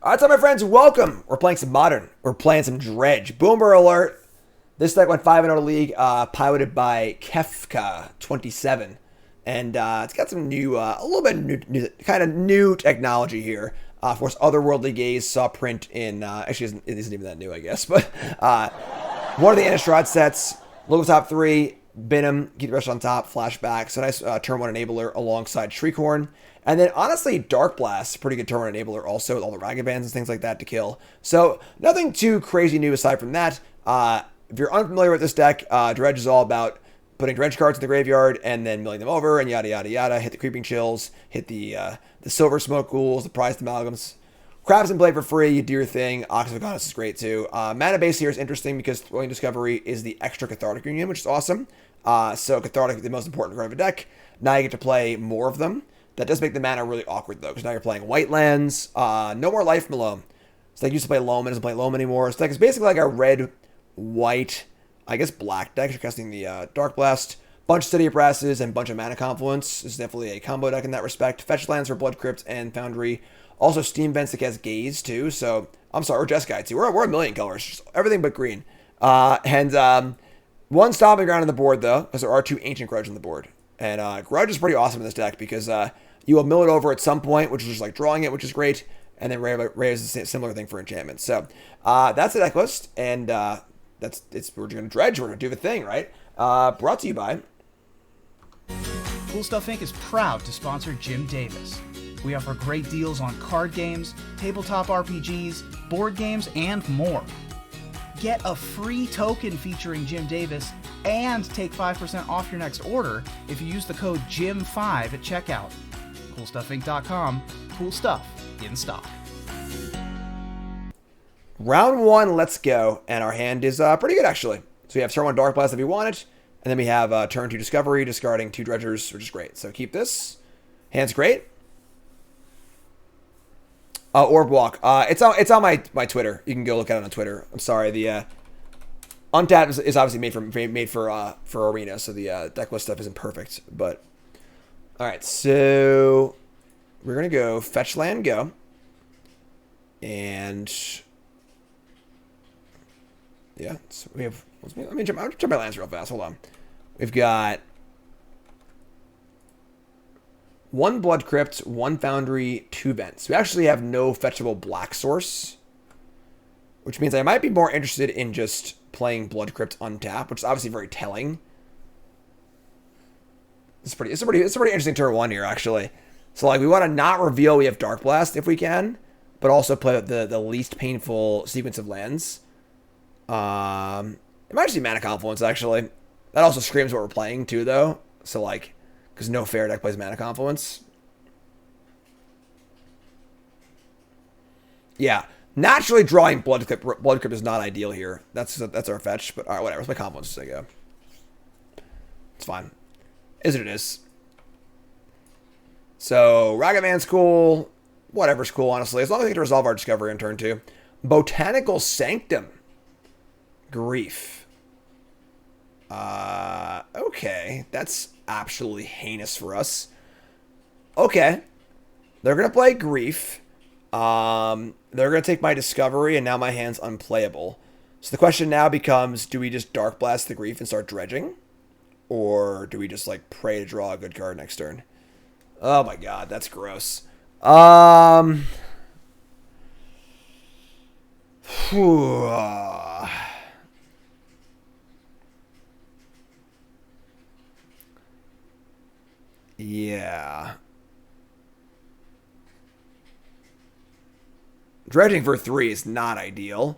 Alright, so my friends, welcome. We're playing some Modern. We're playing some Dredge. Boomer alert. This deck went 5-0 league, piloted by Kefka27. And it's got some new, a little bit new technology here. Of course, Otherworldly Gaze saw print in, actually it isn't even that new, I guess. But one of the Innistrad sets, local top 3, Venom, keep the rest on top, flashback. So nice turn 1 enabler alongside Shriekhorn. And then, honestly, Darkblast, pretty good turn 1 enabler also, with all the Ragavands and things like that to kill. So, nothing too crazy new aside from that. If you're unfamiliar with this deck, Dredge is all about putting Dredge cards in the graveyard and then milling them over and yada, yada, yada. Hit the Creeping Chills, hit the Silversmote Ghouls, the Prized Amalgams. Crabs and play for free, you do your thing. Ox of Agonas is great too. Mana base here is interesting because Throwing Discovery is the extra Cathartic Reunion, which is awesome. So Cathartic is the most important card of a deck. Now you get to play more of them. That does make the mana really awkward though, because now you're playing white lands. No more Life From The Loam. So like used to play Loam, and doesn't play Loam anymore. So it's basically like a red, white, I guess black deck. You're casting the Darkblast. Bunch of City of Brasses and bunch of Mana Confluence. This is definitely a combo deck in that respect. Fetch lands for Blood Crypt and Foundry. Also Steam Vents that has Gaze too. So I'm sorry, we're Jeskai too. We're a million colors, just everything but green. And one Stomping Ground on the board though, because there are 2 Ancient Grudge on the board. And Grudge is pretty awesome in this deck because you will mill it over at some point, which is just like drawing it, which is great. And then Ray is a similar thing for enchantment. So that's the deck list, and we're going to Dredge. We're going to do the thing, right? Brought to you by Cool Stuff Inc. is proud to sponsor Jim Davis. We offer great deals on card games, tabletop RPGs, board games, and more. Get a free token featuring Jim Davis and take 5% off your next order if you use the code JIM5 at checkout. CoolStuffInc.com. Cool stuff in stock. round 1. Let's go, and our hand is pretty good actually. So we have turn 1 Darkblast if you want it, and then we have turn 2 Discovery, discarding 2 Dredgers, which is great. So keep this. Hand's great. Orb Walk. It's on my Twitter. You can go look at it on Twitter. I'm sorry. The Untapped is obviously made for Arena, so the deck list stuff isn't perfect. But all right, so we're gonna go fetch land, go, and yeah. So we have. Let me jump my lands real fast. Hold on. We've got 1 Blood Crypt, 1 Foundry, 2 Vents. We actually have no fetchable black source, which means I might be more interested in just playing Blood Crypt untap, which is obviously very telling. It's a pretty interesting turn 1 here, actually. So like we want to not reveal we have Darkblast if we can, but also play the least painful sequence of lands. It might just be Mana Confluence, actually. That also screams what we're playing too, though. So like, because no fair deck plays Mana Confluence. Yeah, naturally drawing Blood Crypt is not ideal here. That's our fetch, but all right, whatever. It's my Confluence as I go. It's fine. Is what it is. So Ragavan's cool. Whatever's cool, honestly, as long as we get to resolve our Discovery in turn 2. Botanical Sanctum. Grief. Okay, that's absolutely heinous for us. Okay, they're gonna play Grief. They're gonna take my Discovery, and now my hand's unplayable. So the question now becomes: do we just Darkblast the Grief and start dredging, or do we just like pray to draw a good card next turn? Oh my god, that's gross. Yeah. Dredging for 3 is not ideal,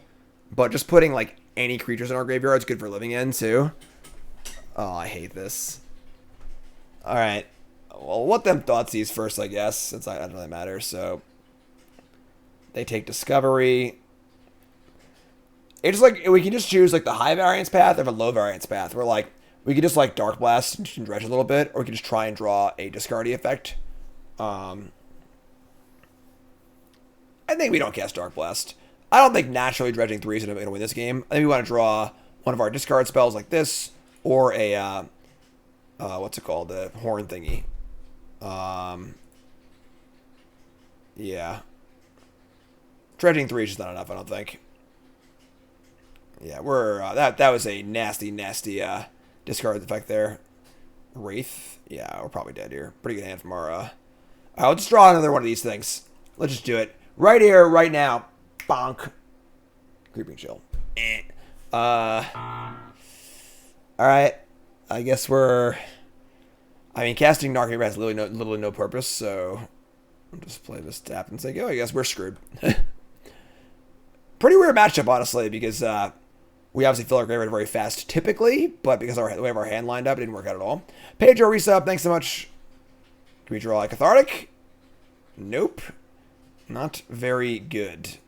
but just putting like any creatures in our graveyard is good for living in too. Oh, I hate this. All right. Well, let them Thoughtseize first, I guess, since I don't really matter. So they take Discovery. It's like we can just choose like the high variance path or the low variance path. We're like, we could just like Darkblast and Dredge a little bit, or we could just try and draw a discardy effect. I think we don't cast Darkblast. I don't think naturally dredging 3 is going to win this game. I think we want to draw one of our discard spells like this, or a what's it called, the horn thingy. Yeah. Dredging 3 is just not enough, I don't think. Yeah, we're that was a nasty discard effect there. Wraith, yeah, we're probably dead here. Pretty good hand from our. I'll just draw another one of these things. Let's just do it right here, right now. Bonk. Creeping Chill. All right. I guess we're. I mean, casting Narcomoeba has literally no purpose, so I'll just play this tap and say, "Oh, I guess we're screwed." Pretty weird matchup, honestly, because we obviously fill our graveyard very fast, typically, but because the way of our hand lined up, it didn't work out at all. Pedro resub, thanks so much. Can we draw a Cathartic? Nope. Not very good.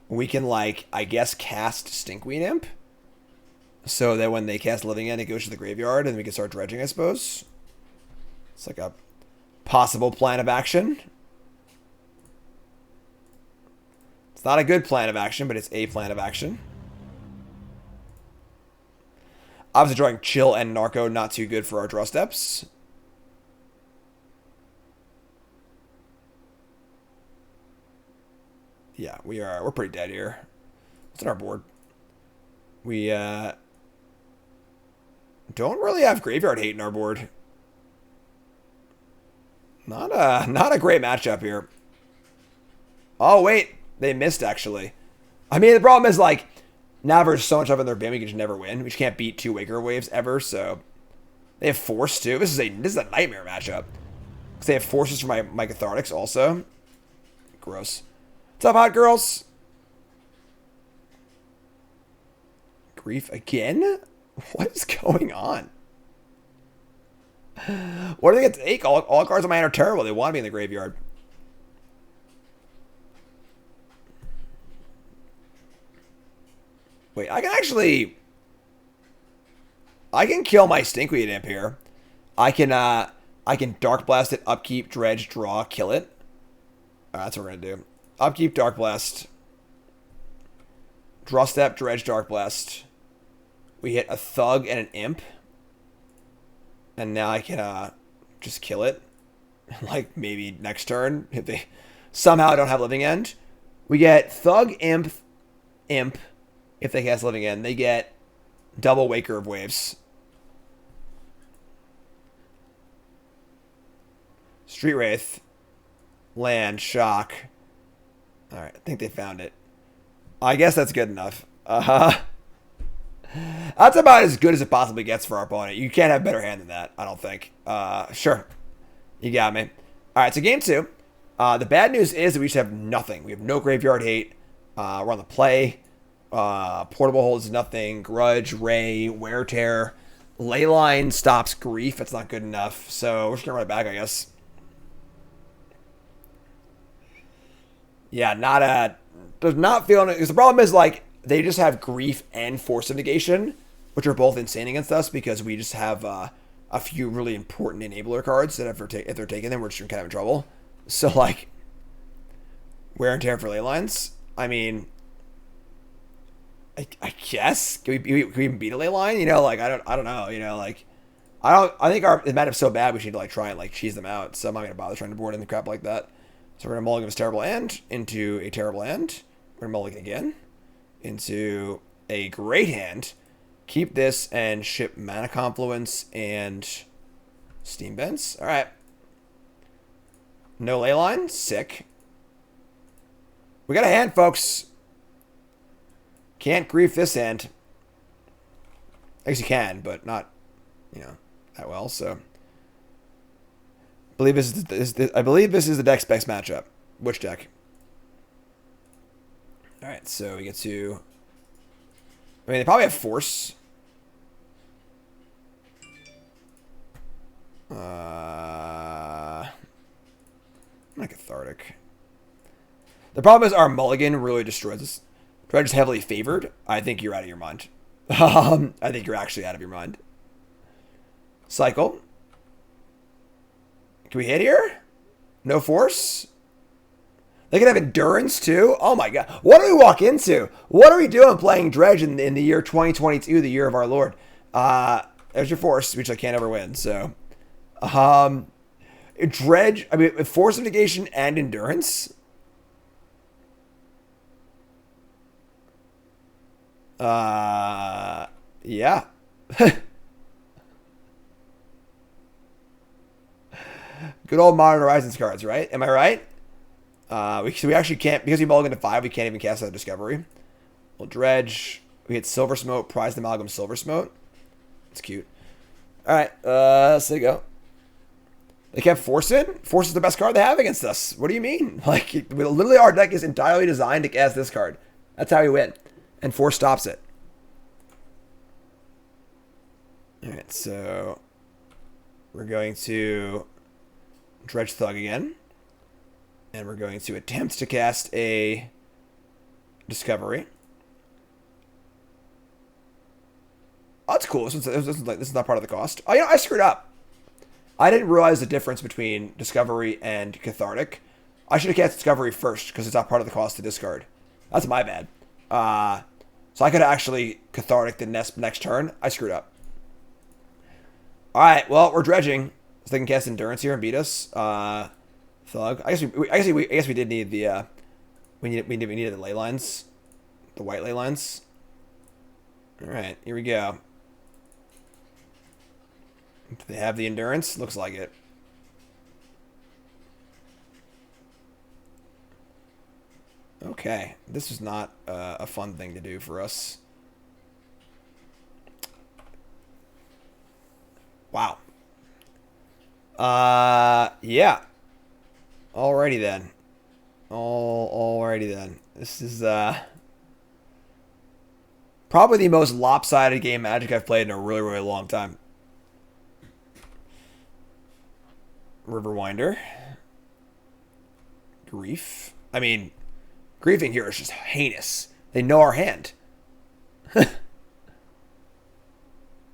We can, like, I guess, cast Stinkweed Imp. So that when they cast Living End, it goes to the graveyard, and we can start dredging, I suppose. It's like a possible plan of action. It's not a good plan of action, but it's a plan of action. Obviously, drawing Chill and Narco, not too good for our draw steps. Yeah, we're pretty dead here. What's on our board? We don't really have graveyard hate in our board. Not a great matchup here. Oh wait, they missed actually. I mean, the problem is like now there's so much up in their bin we can just never win. We just can't beat 2 Waker Waves ever. So they have Force too. This is a nightmare matchup because they have Forces for my Cathartics also. Gross. What's up, hot girls? Grief again? What is going on? What do they get to take? All cards on my hand are terrible. They want to be in the graveyard. Wait, I can kill my Stinkweed Imp here. I can Darkblast it, upkeep, dredge, draw, kill it. Alright, that's what we're gonna do. Upkeep, Darkblast. Draw step, dredge, Darkblast. We hit a Thug and an Imp. And now I can just kill it. Like maybe next turn. If they somehow don't have Living End. We get Thug, Imp. If they cast Living End. They get double Waker of Waves. Street Wraith. Land, shock. Alright, I think they found it. I guess that's good enough. That's about as good as it possibly gets for our opponent. You can't have a better hand than that, I don't think. Sure. You got me. Alright, so game 2. The bad news is that we just have nothing. We have no graveyard hate. We're on the play. Portable holds nothing. Grudge, Ray, Wear Tear. Leyline stops Grief. That's not good enough. So we're just going to run it back, I guess. Yeah, does not feel, because the problem is, like, they just have Grief and Force of Negation, which are both insane against us because we just have a few really important enabler cards that if they're taking them, we're just kind of in trouble. So, like, Wear and Tear for Leylines. I mean, I guess can we even beat a Leyline? You know, like I don't know. You know, like I think the matchup's so bad we should like try and like cheese them out. So I'm not gonna bother trying to board in the crap like that. So we're gonna mulligan this terrible end into a terrible end. We're gonna mulligan again into a great hand. Keep this and ship Mana Confluence and Steam Vents. All right. No Leyline. Sick. We got a hand, folks. Can't grief this hand. I guess you can, but not, you know, that well. So, I believe this is the deck specs matchup. Which deck? All right, so we get to. I mean, they probably have Force. Not Cathartic. The problem is our mulligan really destroys us. Dredge is heavily favored. I think you're out of your mind. I think you're actually out of your mind. Cycle. Can we hit here? No Force? They can have Endurance too? Oh my god. What do we walk into? What are we doing playing Dredge in the year 2022, the year of our Lord? There's your Force, which I can't ever win, so. Dredge, I mean, Force of Negation and Endurance. Yeah. Good old Modern Horizons cards, right? Am I right? We actually can't, because we mulligan to 5, we can't even cast out Discovery. We'll Dredge. We hit Silversmote, Prized Amalgam, Silversmote. It's cute. Alright, so there you go. They kept Force in? Force is the best card they have against us. What do you mean? Like, literally our deck is entirely designed to cast this card. That's how we win. And Force stops it. Alright, so we're going to Dredge Thug again. And we're going to attempt to cast a Discovery. Oh, that's cool. This is not part of the cost. Oh, I screwed up. I didn't realize the difference between Discovery and Cathartic. I should have cast Discovery first because it's not part of the cost to discard. That's my bad. So I could have actually Cathartic the next turn. I screwed up. All right. Well, we're dredging, so they can cast Endurance here and beat us. Thug. I guess we did need the we needed the ley lines, the white ley lines. All right. Here we go. Do they have the Endurance? Looks like it. Okay. This is not a fun thing to do for us. Wow. Yeah. Alrighty then. Alrighty then. This is probably the most lopsided game Magic I've played in a really, really long time. Riverwinder. Grief. I mean, griefing here is just heinous. They know our hand.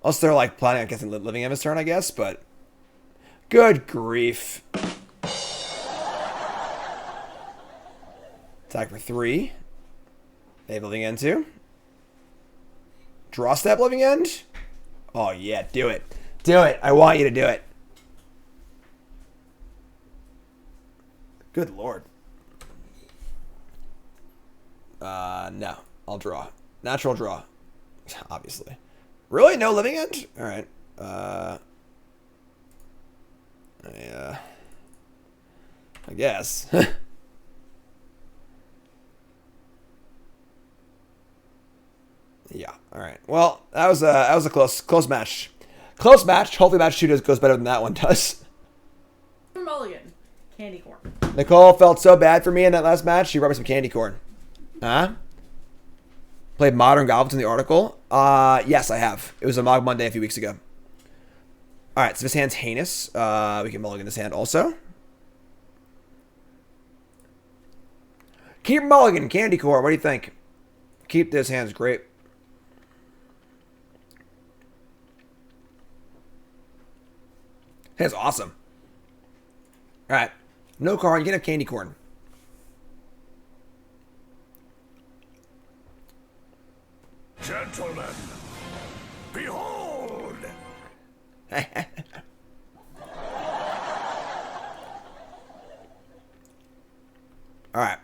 Unless they're like planning on getting Living End this turn, I guess, but good grief. Attack for 3. They have Living End too. Draw step Living End. Oh yeah, do it. Do it. I want you to do it. Good lord. No. I'll draw. Natural draw. Obviously. Really? No Living End? Alright. I guess. Yeah. Alright. Well, that was a close match. Close match. Hopefully match 2 goes better than that one does. Mulligan. Candy corn. Nicole felt so bad for me in that last match. She brought me some candy corn. Huh? Played Modern Goblins in the article. Yes, I have. It was a Mog Monday a few weeks ago. Alright, so this hand's heinous. We can mulligan this hand also. Keep mulligan, candy corn. What do you think? Keep this hand's great. That's awesome. Alright. No card, you can have candy corn. Gentlemen, behold! Alright.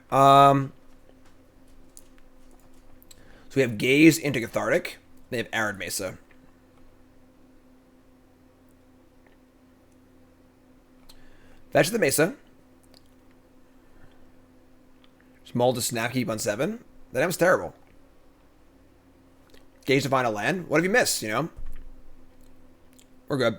So we have Gaze into Cathartic. They have Arid Mesa. Fetch the Mesa. Small to Snapkeep on 7. That was terrible. Gaze to find a land. What have you missed, you know? We're good.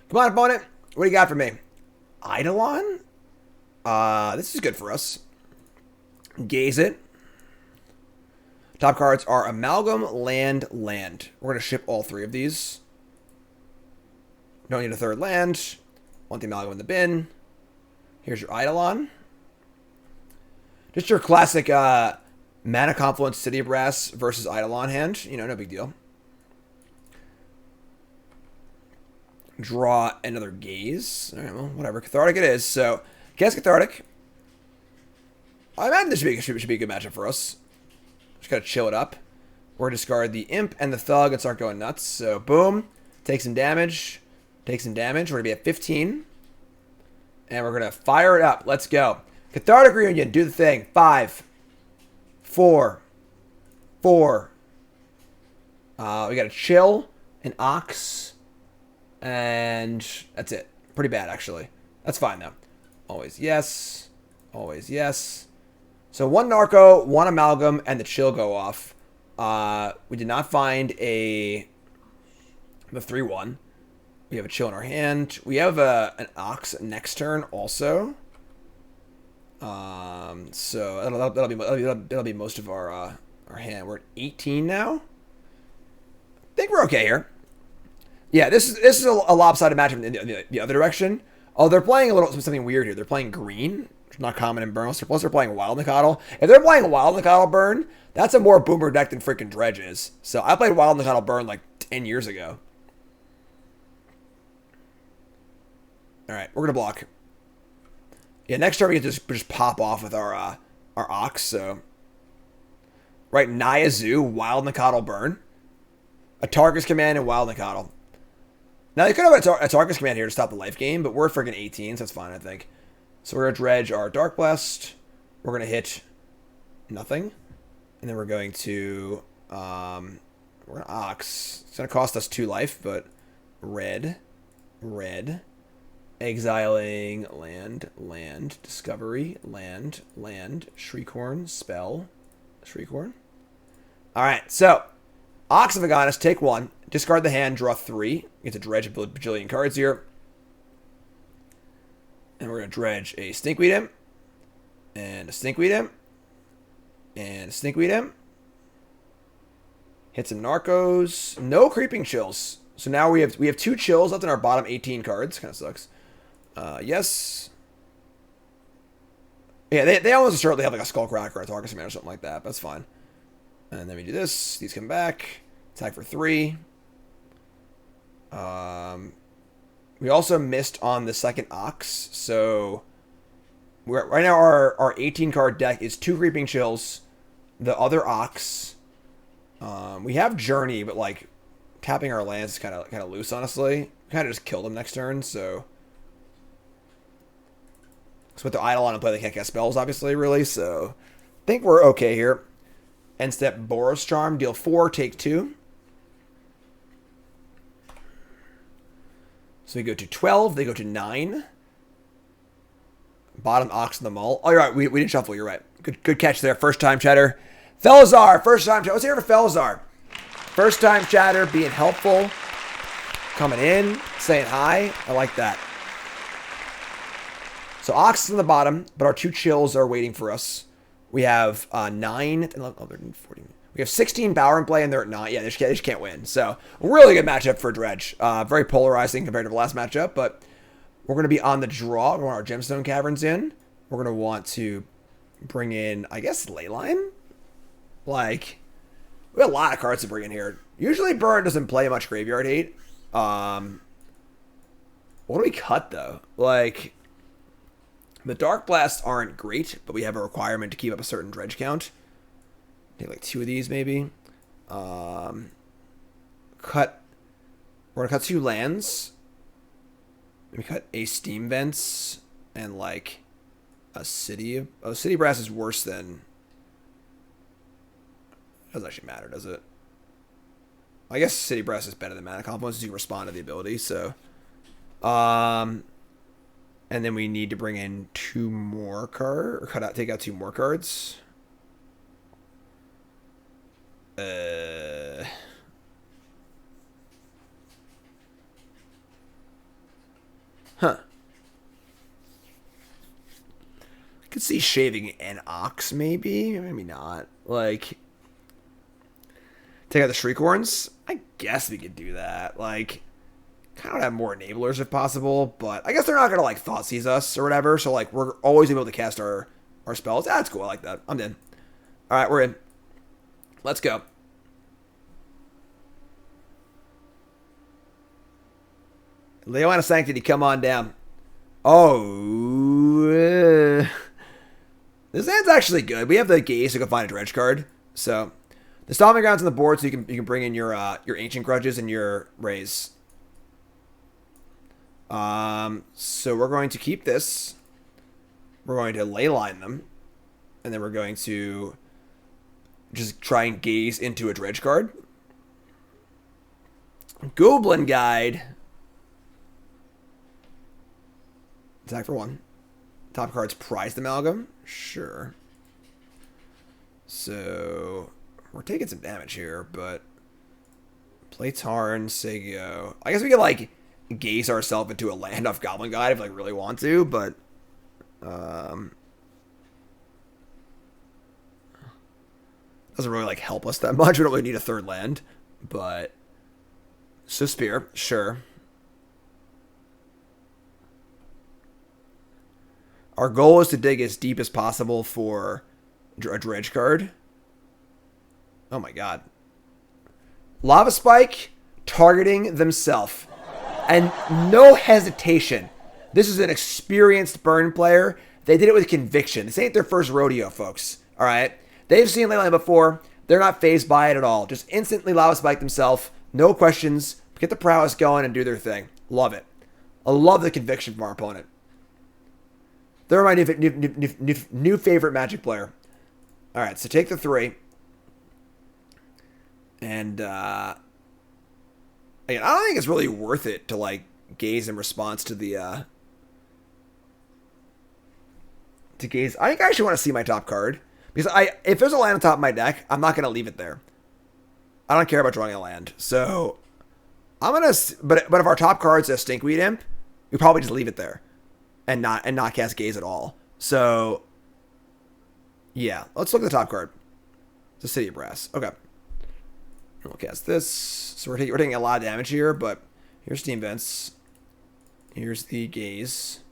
Come on, opponent. What do you got for me? Eidolon? This is good for us. Gaze it. Top cards are Amalgam, Land, Land. We're going to ship all 3 of these. Don't need a 3rd land. Want the Amalgam in the bin. Here's your Eidolon. Just your classic Mana Confluence City of Brass versus Eidolon hand. You know, no big deal. draw another Gaze. All right, well, whatever. Cathartic it is. So, cast Cathartic. I imagine this should be a good matchup for us. Just gotta chill it up. We're gonna discard the Imp and the Thug and start going nuts. So, boom. Take some damage. Take some damage. We're gonna be at 15. And we're gonna fire it up. Let's go. Cathartic Reunion. Do the thing. 5, 4, 4. We got a Chill, an Ox, and that's it. Pretty bad, actually. That's fine, though. Always yes. Always yes. So 1 Narco, 1 Amalgam, and the Chill go off. We did not find the 3-1. We have a Chill in our hand. We have an Ox next turn also. So that'll be most of our hand. We're at 18 now. I think we're okay here. Yeah, this is a lopsided matchup in the other direction. Oh, they're playing something weird here. They're playing green, which is not common in Burn. Plus, they're playing Wild Nicottle. If they're playing Wild Nicottle Burn, that's a more boomer deck than freaking Dredge is. So I played Wild Nicottle Burn like 10 years ago. All right, we're gonna block. Yeah, next turn we get to just pop off with our Ox. So, right, Naya Zoo, Wild Nicottle Burn. A Tarkus command and Wild Nicottle. Now, they could have a Tarkus command here to stop the life game, but we're freaking 18, so that's fine, I think. So we're going to dredge our Darkblast. We're going to hit nothing. And then we're going to Ox. It's going to cost us 2 life, but red. Exiling land, discovery, land, Shriekhorn, spell, Shriekhorn. All right, so Ox of Agonas, take 1. Discard the hand, draw 3. You get to dredge a bajillion cards here. And we're going to dredge a Stinkweed Imp. And a Stinkweed Imp. And a Stinkweed Imp. Hit some Narcos. No Creeping Chills. So now we have 2 chills left in our bottom 18 cards. Kind of sucks. Yes. Yeah, they almost certainly have like a Skullcracker or a Tarkus command or something like that. But that's fine. And then we do this. These come back. Attack for 3. We also missed on the second Ox. So right now our 18 card deck is 2 Creeping Chills. The other Ox. We have Journey, but like tapping our lands is kind of loose, honestly. Kind of just kill them next turn, so with the idle on and play, they can't cast spells, obviously, really. So I think we're okay here. End step, Boros Charm, deal 4, take 2. So we go to 12, they go to 9. Bottom Ox in the Maul. Oh, you're right, we didn't shuffle, you're right. Good catch there, first time chatter. Felazar, first time chatter. Let's hear for Felazar. First time chatter, being helpful. Coming in, saying hi. I like that. So Ox is in the bottom, but our 2 chills are waiting for us. We have 9, 11, 14. We have 16 power in play, and they're at 9. Yeah, they just can't win. So, really good matchup for Dredge. Very polarizing compared to the last matchup, but we're going to be on the draw. We want our Gemstone Caverns in. We're going to want to bring in, I guess, Leyline? Like, we have a lot of cards to bring in here. Usually, Burn doesn't play much graveyard hate. What do we cut, though? Like, the Darkblasts aren't great, but we have a requirement to keep up a certain dredge count. Take like 2 of these, maybe. We're gonna cut 2 lands. Maybe cut a Steam Vents and like a City. Oh, City Brass is worse than. Doesn't actually matter, does it? I guess City Brass is better than Mana Confluence as you respond to the ability. So, and then we need to bring in 2 more cards, or take out 2 more cards. Could see shaving an Ox, maybe not. Like, take out the Shriekhorns. I guess we could do that. Like, kind of have more enablers if possible, but I guess they're not gonna like thought seize us or whatever. So like, we're always able to cast our spells. That's cool. I like that. I'm in. All right, we're in. Let's go. Leyline of Sanctity, come on down. Oh, this hand's actually good. We have the Gaze to go find a Dredge card. So the Stomping Ground's on the board, so you can bring in your Ancient Grudges and your Rays. So we're going to keep this. We're going to Leyline them, and then we're going to just try and Gaze into a Dredge card. Goblin Guide. Attack for 1. Top card's Prized Amalgam. Sure. So we're taking some damage here, but play Tarn, say go. I guess we could like Gaze ourselves into a land off Goblin Guide if we like really want to, but doesn't really like help us that much. We don't really need a third land, but so Spear, sure. Our goal is to dig as deep as possible for a Dredge card. Oh my god. Lava Spike targeting themselves. And no hesitation. This is an experienced burn player. They did it with conviction. This ain't their first rodeo, folks. Alright? They've seen Leyline before. They're not fazed by it at all. Just instantly Lava Spike themselves. No questions. Get the prowess going and do their thing. Love it. I love the conviction from our opponent. They're my new favorite Magic player. All right, so take the 3. And again, I don't think it's really worth it to like Gaze in response to the to Gaze. I think I actually want to see my top card because if there's a land on top of my deck, I'm not going to leave it there. I don't care about drawing a land, so I'm gonna. But if our top card's a Stinkweed Imp, we probably just leave it there. And not cast Gaze at all. So, yeah. Let's look at the top card. It's a City of Brass. Okay. We'll cast this. So we're taking a lot of damage here, but here's Steam Vents. Here's the Gaze.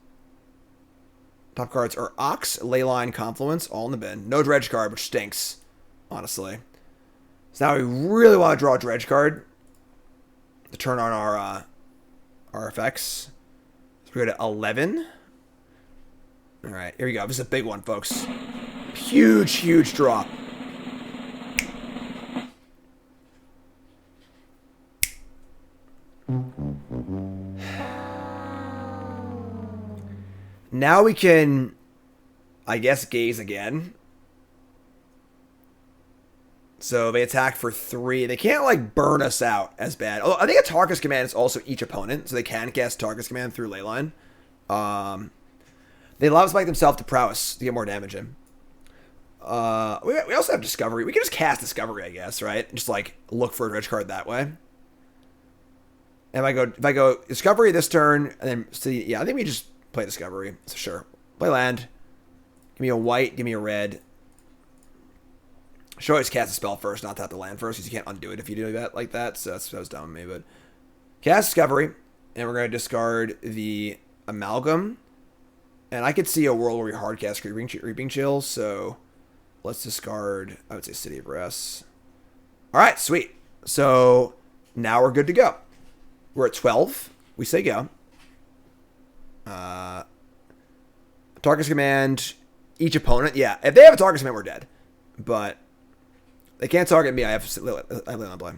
Top cards are Ox, Leyline, Confluence, all in the bin. No Dredge card, which stinks, honestly. So now we really want to draw a Dredge card to turn on our effects. So we go to 11. All right, here we go. This is a big one, folks. Huge, huge drop. Now we can, I guess, Gaze again. So they attack for 3. They can't, like, burn us out as bad. Although I think a Tarkus command is also each opponent, so they can cast Tarkus command through Leyline. They Lava Spike themselves to prowess to get more damage in. We also have Discovery. We can just cast Discovery, I guess, right? Just, like, look for a Dredge card that way. And if I go Discovery this turn, and then see, yeah, I think we just play Discovery. So sure. Play land. Give me a white, give me a red. Should always cast a spell first, not tap the land first, because you can't undo it if you do that like that. So that was dumb of me, but cast Discovery, and we're going to discard the Amalgam. And I could see a world where we hard cast Reaping Chill, so let's discard, I would say, City of Brass. All right, sweet. So now we're good to go. We're at 12. We say go. Tarkus command, each opponent. Yeah, if they have a Tarkus command, we're dead. But they can't target me. I have Leyline play.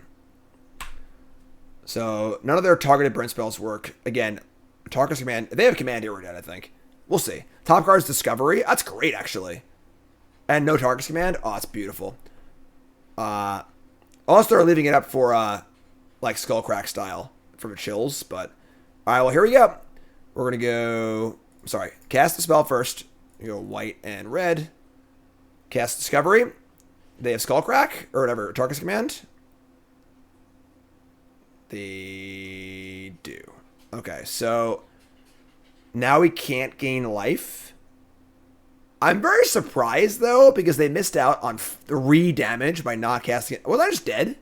So none of their targeted burn spells work. Again, Tarkus command. If they have command here, we're dead, I think. We'll see. Top card's Discovery. That's great, actually. And no Tarkus command. Oh, it's beautiful. I'll start leaving it up for like Skullcrack style for the chills. But all right, well, here we go. We're gonna go. Sorry, cast the spell first. You go white and red. Cast Discovery. They have Skullcrack or whatever Tarkus command. They do. Okay, so now we can't gain life. I'm very surprised though because they missed out on 3 damage by not casting it. Was I just dead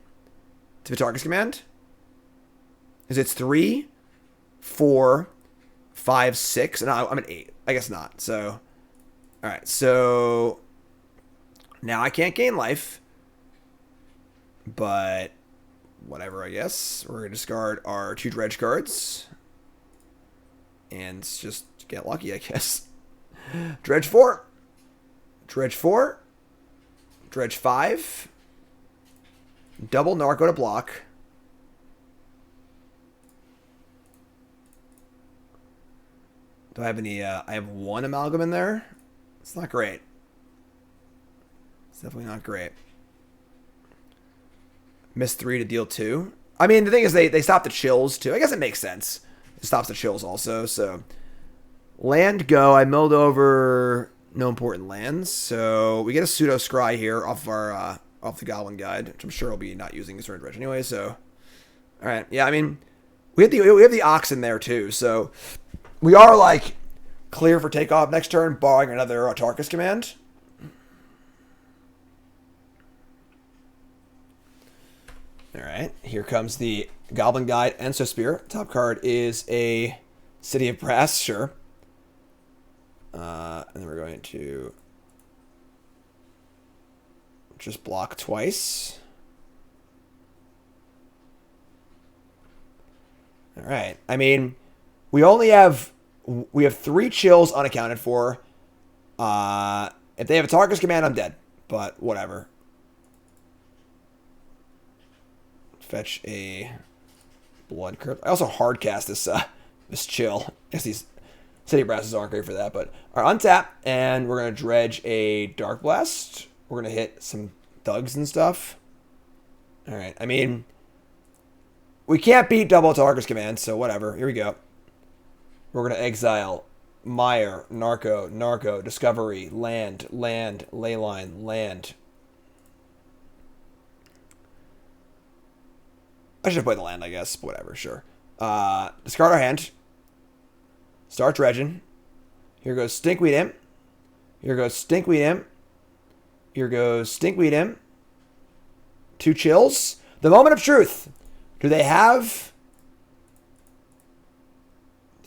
to the Tarkus command? Because it's 3, 4, 5, 6, and I'm at 8. I guess not. So, all right. So now I can't gain life, but whatever. I guess we're gonna discard our 2 Dredge cards. and just get lucky, I guess. Dredge 4. Dredge 4. Dredge 5. Double Narco to block. Do I have any, I have 1 Amalgam in there? It's not great. It's definitely not great. Miss 3 to deal 2. I mean, the thing is they stop the chills, too. I guess it makes sense. It stops the chills also, so... Land go. I milled over no important lands, so we get a pseudo scry here off our off the Goblin Guide, which I'm sure I'll be not using this Dredge anyway. So, all right, yeah. I mean, we have the Ox in there too, so we are like clear for takeoff next turn, barring another Tarkus command. All right, here comes the Goblin Guide Enso Spear. Top card is a City of Brass, sure. And then we're going to just block twice. All right. I mean, we have 3 chills unaccounted for. If they have a Tarkus command, I'm dead. But whatever. Fetch a Blood Crypt. I also hardcast this chill. I guess these City Brasses aren't great for that, but all right, untap, and we're gonna dredge a Darkblast. We're gonna hit some thugs and stuff. All right, I mean, we can't beat double Tarkus command, so whatever. Here we go. We're gonna exile Mire, Narco, Discovery, Land, Leyline, Land. I should have played the land, I guess. But whatever, sure. Discard our hand. Start dredging. Here goes Stinkweed Imp. Here goes Stinkweed Imp. Here goes Stinkweed Imp. 2 chills. The moment of truth. Do they have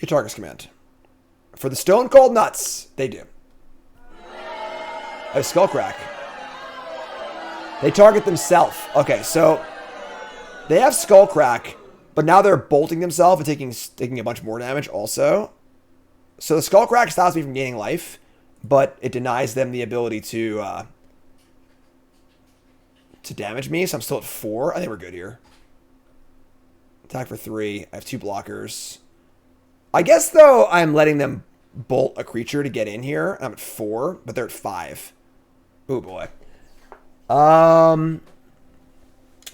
the Tarkus command? For the Stone Cold Nuts, they do. A Skullcrack. They target themselves. Okay, so they have Skullcrack, but now they're bolting themselves and taking a bunch more damage also. So the Skullcrack stops me from gaining life, but it denies them the ability to damage me. So I'm still at 4. I think we're good here. Attack for 3. I have 2 blockers. I guess, though, I'm letting them bolt a creature to get in here. I'm at 4, but they're at 5. Oh, boy.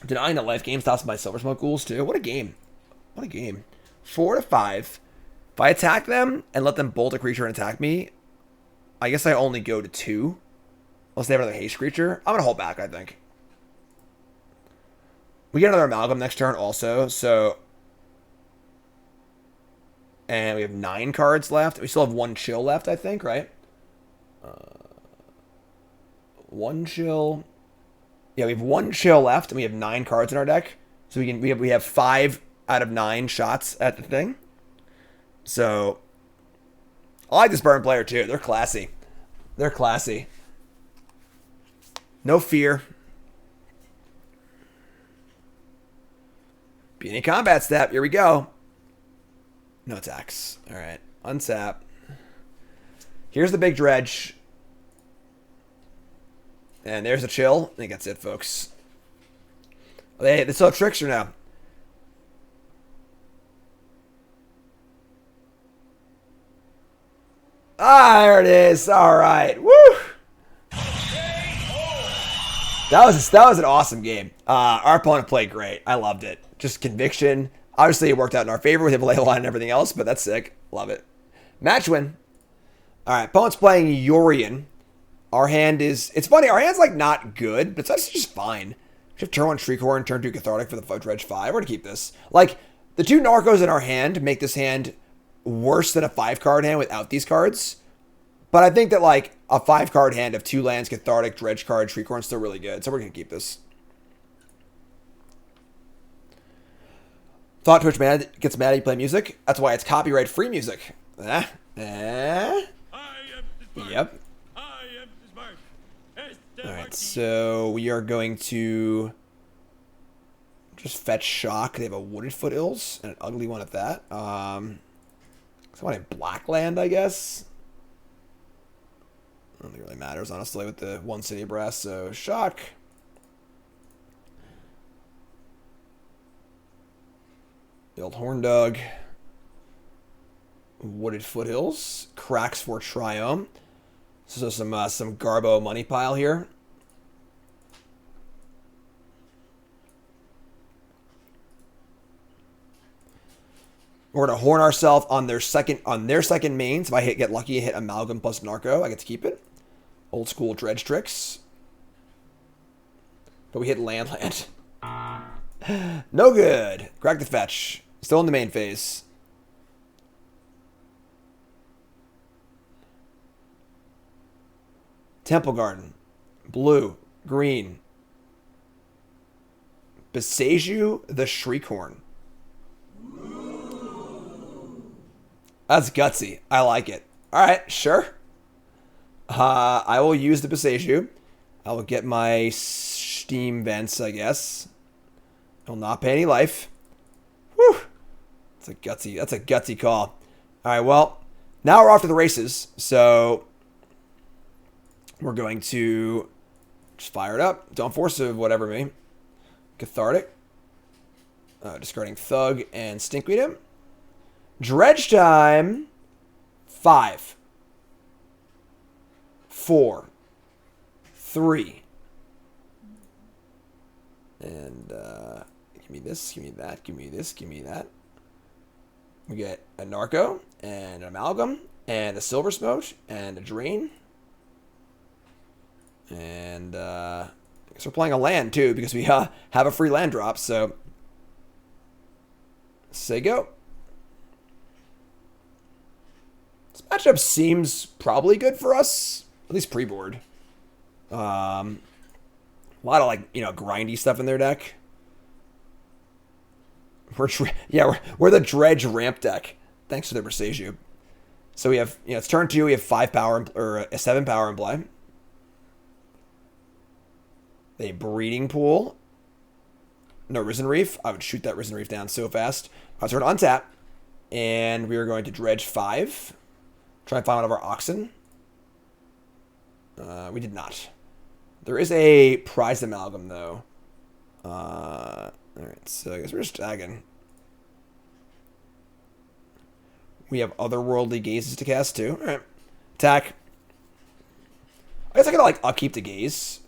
Denying the life game stops my Silversmote Ghouls, too. What a game. What a game. 4 to 5. If I attack them and let them bolt a creature and attack me, I guess I only go to 2. Unless they have another haste creature. I'm going to hold back, I think. We get another Amalgam next turn also, so... And we have 9 cards left. We still have 1 chill left, I think, right? 1 chill. Yeah, we have 1 chill left, and we have 9 cards in our deck. So we have 5 out of 9 shots at the thing. So I like this burn player too. They're classy. They're classy. No fear. Beanie combat step. Here we go. No attacks. All right. Unsap. Here's the big dredge. And there's a chill. I think that's it, folks. They still have Trickster now. Ah, there it is. All right. Woo! That was an awesome game. Our opponent played great. I loved it. Just conviction. Obviously, it worked out in our favor with him Leyline and everything else, but that's sick. Love it. Match win. All right, opponent's playing Yorion. Our hand is... It's funny, our hand's like not good, but it's actually just fine. We have turn 1 Shriekhorn, turn 2 Cathartic for the Dredge 5. We're going to keep this. Like, the 2 Narcos in our hand make this hand worse than a 5-card hand without these cards. But I think that, like, a 5-card hand of 2 lands, Cathartic, Dredge card, Shriekhorn is still really good. So we're going to keep this. Thought Twitch gets mad at you play music. That's why it's copyright-free music. Yep. Alright, so we are going to just fetch Shock. They have a Wooded Foothills and an ugly one at that. So I want a black land, I guess. I don't think it really matters, honestly, with the 1 city brass. So shock. The old Horn Dog. Wooded Foothills. Cracks for Triome. So some Garbo money pile here. We're gonna horn ourselves on their second main. So if I get lucky and hit Amalgam plus Narco, I get to keep it. Old school Dredge tricks. But we hit land. No good. Crack the fetch. Still in the main phase. Temple Garden. Blue. Green. Beseju the Shriekhorn. That's gutsy. I like it. Alright, sure. I will use the Beseju. I will get my steam vents, I guess. I will not pay any life. Whew. That's a gutsy call. Alright, well, now we're off to the races. So we're going to just fire it up. Don't force it, whatever me. Cathartic. Discarding Thug and Stinkweed Imp. Dredge time. 5, 4, 3. And give me this, give me that, give me this, give me that. We get a Narco and an Amalgam and a Silversmote and a Drain. And I guess we're playing a land too because we have a free land drop. So say go. This matchup seems probably good for us, at least pre-board. A lot of grindy stuff in their deck. We're the Dredge ramp deck, thanks to their Beseju. So we have it's turn 2. We have 5 power or 7 power in play. A Breeding Pool. No Risen Reef. I would shoot that Risen Reef down so fast. So we're going to untap, and we are going to Dredge 5. Try and find one of our Oxen. We did not. There is a Prized Amalgam, though. Alright, so I guess we're just tagging. We have Otherworldly Gazes to cast, too. Alright. Attack. I guess I could, upkeep the Gaze.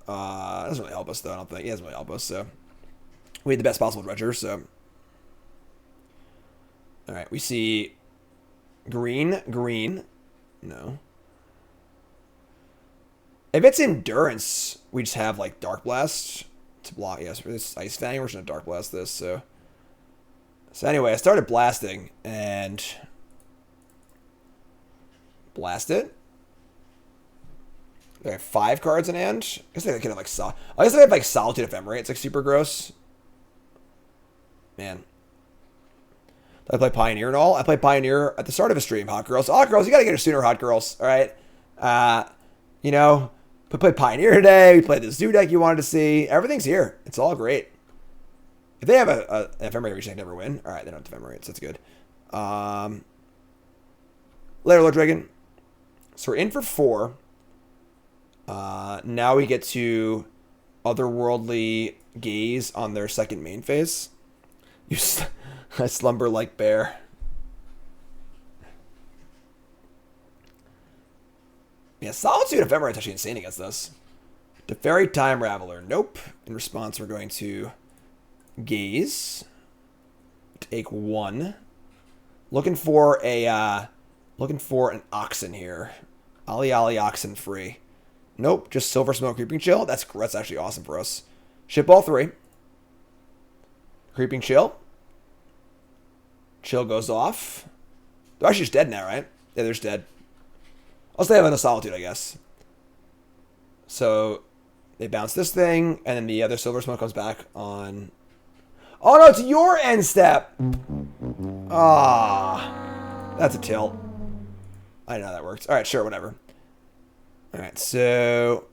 Doesn't really help us, though, I don't think. It doesn't really help us, so. We had the best possible Dredger, so. Alright, we see green, green. No. If it's Endurance, we just have, Darkblast to block. Yes, for this Ice Fang, we're just going to Darkblast this, so. So anyway, I started blasting, and blast it. They have 5 cards in hand. I guess they can have I guess they have Solitude Ephemerate. It's super gross. Man. Did I play Pioneer and all? I played Pioneer at the start of a stream. Hot girls. Hot girls, you gotta get her sooner, hot girls. Alright. We played Pioneer today. We played the Zoo deck you wanted to see. Everything's here. It's all great. If they have an Ephemerate, we should never win. Alright, they don't have Ephemerate, so that's good. Later, Lord Dragon. So we're in for 4. Now we get to Otherworldly Gaze on their second main phase. I slumber like bear. Yeah, Solitude Ephemerate is actually insane against us. Teferi Time Raveler. Nope. In response, we're going to Gaze. Take 1. Looking for an Oxen here. Ali Oxen free. Nope, just Silversmote Creeping Chill. That's actually awesome for us. Ship all 3. Creeping Chill. Chill goes off. They're actually just dead now, right? Yeah, they're just dead. I'll stay on a Solitude, I guess. So they bounce this thing, and then the other Silversmote comes back on. Oh no, it's your end step. Ah, that's a tilt. I didn't know how that works. All right, sure, whatever. All right, so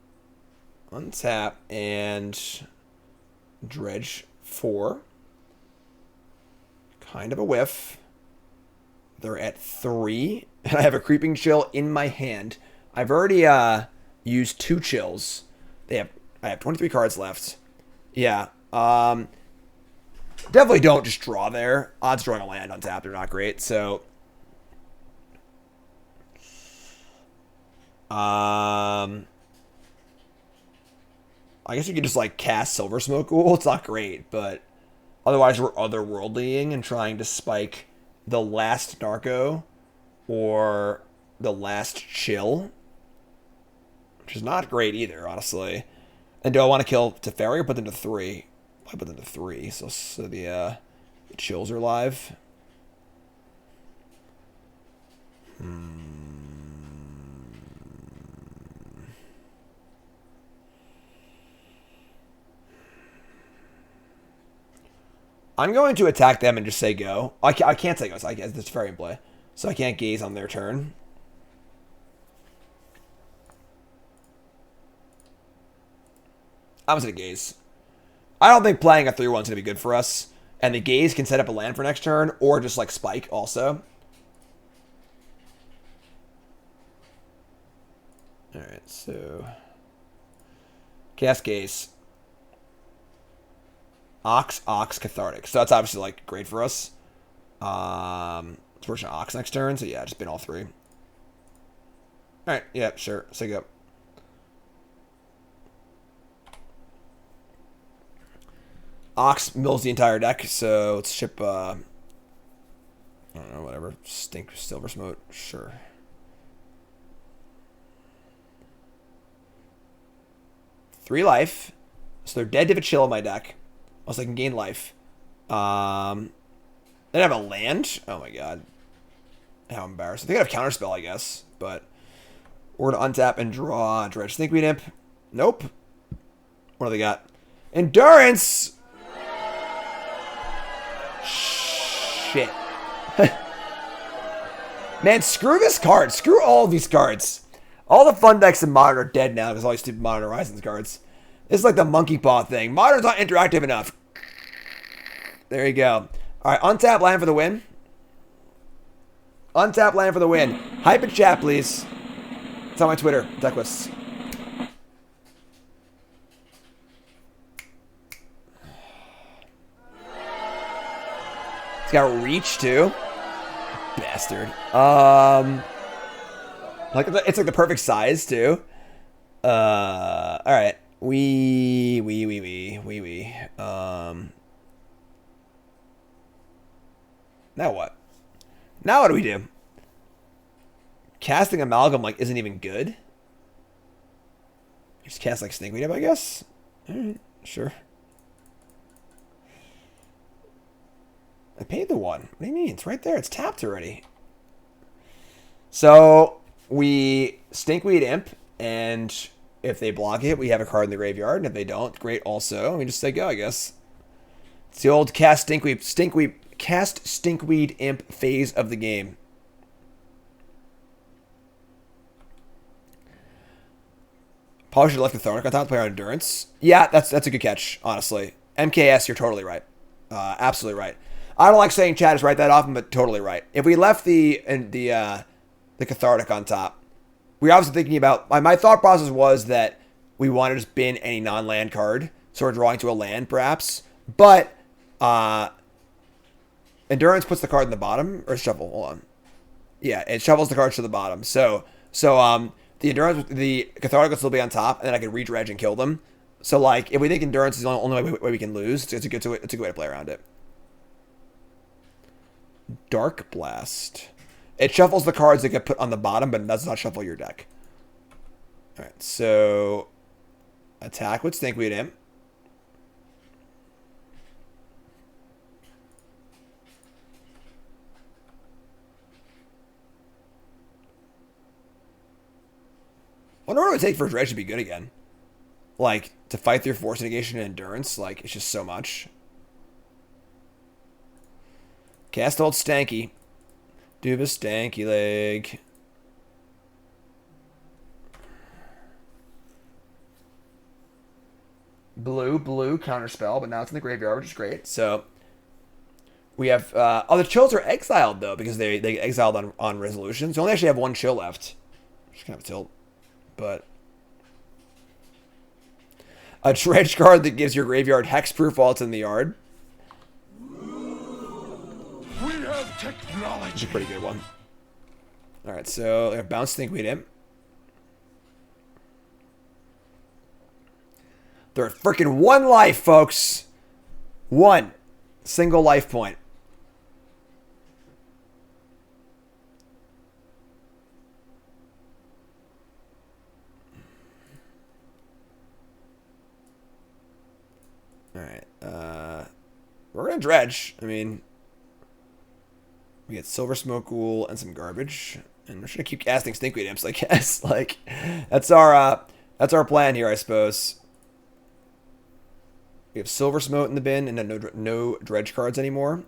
untap and Dredge 4. Kind of a whiff. They're at 3. And I have a Creeping Chill in my hand. I've already used 2 chills. I have 23 cards left. Yeah. Definitely don't just draw there. Odds drawing a land on tap, they're not great. So I guess you could just like cast Silversmote Ghoul. It's not great, but otherwise we're otherworldlying and trying to spike the last Narco or the last Chill, which is not great either, honestly. And do I want to kill Teferi or put them to 3? I put them to 3, so the Chills are live. I'm going to attack them and just say go. I can't say go. So I guess it's Teferi in play, so I can't gaze on their turn. I'm just going to gaze. I don't think playing a 3-1 is going to be good for us. And the gaze can set up a land for next turn, or just like spike also. Alright, so cast gaze. Ox, Cathartic. So that's obviously like great for us. It's version Ox next turn, so yeah, just bin all 3. Alright, yeah, sure. So go. Ox mills the entire deck, so let's ship, I don't know, whatever. Silversmote, sure. Three life. So they're dead to the chill in my deck. Also, I can gain life. Then I have a land. Oh my god. How embarrassing. I think I have Counterspell, I guess. But we're going to untap and draw Dredge. Stinkweed Imp. Nope. What do they got? Endurance! Shit. Man, screw this card. Screw all of these cards. All the fun decks in Modern are dead now because all these stupid Modern Horizons cards. This is like the monkey paw thing. Modern's not interactive enough. There you go. Alright, untap land for the win. Untap land for the win. Hype in chat, please. It's on my Twitter. Decklist. It's got reach too. Bastard. Like it's like the perfect size too. All right. We. Now what? Now what do we do? Casting Amalgam like isn't even good. Just cast like Stinkweed Imp, I guess. All right, sure. I paid the 1. What do you mean? It's right there. It's tapped already. So we Stinkweed Imp, and if they block it, we have a card in the graveyard. And if they don't, great. Also, we just say go, I guess. It's the old cast Stinkweed Imp phase of the game. Probably should have left the Cathartic on top to play on Endurance. Yeah, that's a good catch, honestly. MKS, you're totally right. Absolutely right. I don't like saying chat is right that often, but totally right. If we left the Cathartic on top, we were obviously thinking about... My thought process was that we wanted to just bin any non-land card, so we're drawing to a land, perhaps. But Endurance puts the card in the bottom, or shuffle. Hold on. Yeah, it shuffles the cards to the bottom. So the Endurance, the Cathartic will still be on top, and then I can re-dredge and kill them. So like, if we think Endurance is the only way we can lose, it's a good way to play around it. Darkblast. It shuffles the cards that get put on the bottom, but it does not shuffle your deck. Alright, so attack with Stinkweed Imp. I wonder what it would take for Dredge to be good again. Like, to fight through Force Negation and Endurance, like, it's just so much. Cast old Stanky. Do the Stanky leg. Blue, counterspell, but now it's in the graveyard, which is great. So, We have the chills are exiled though because they exiled on resolution. So we only actually have one chill left. Just kind of a tilt, but a Dredge card that gives your graveyard hexproof while it's in the yard. We have technology. It's a pretty good one. All right, so we have bounce Stinkweed Imp. They're at freaking 1 life, folks. 1 single life point. All right, we're gonna dredge. I mean, we get Silversmote Ghoul and some garbage, and we're just gonna keep casting Stinkweed Imps, I guess. Like, that's our plan here, I suppose. We have Silversmote in the bin and no dredge cards anymore.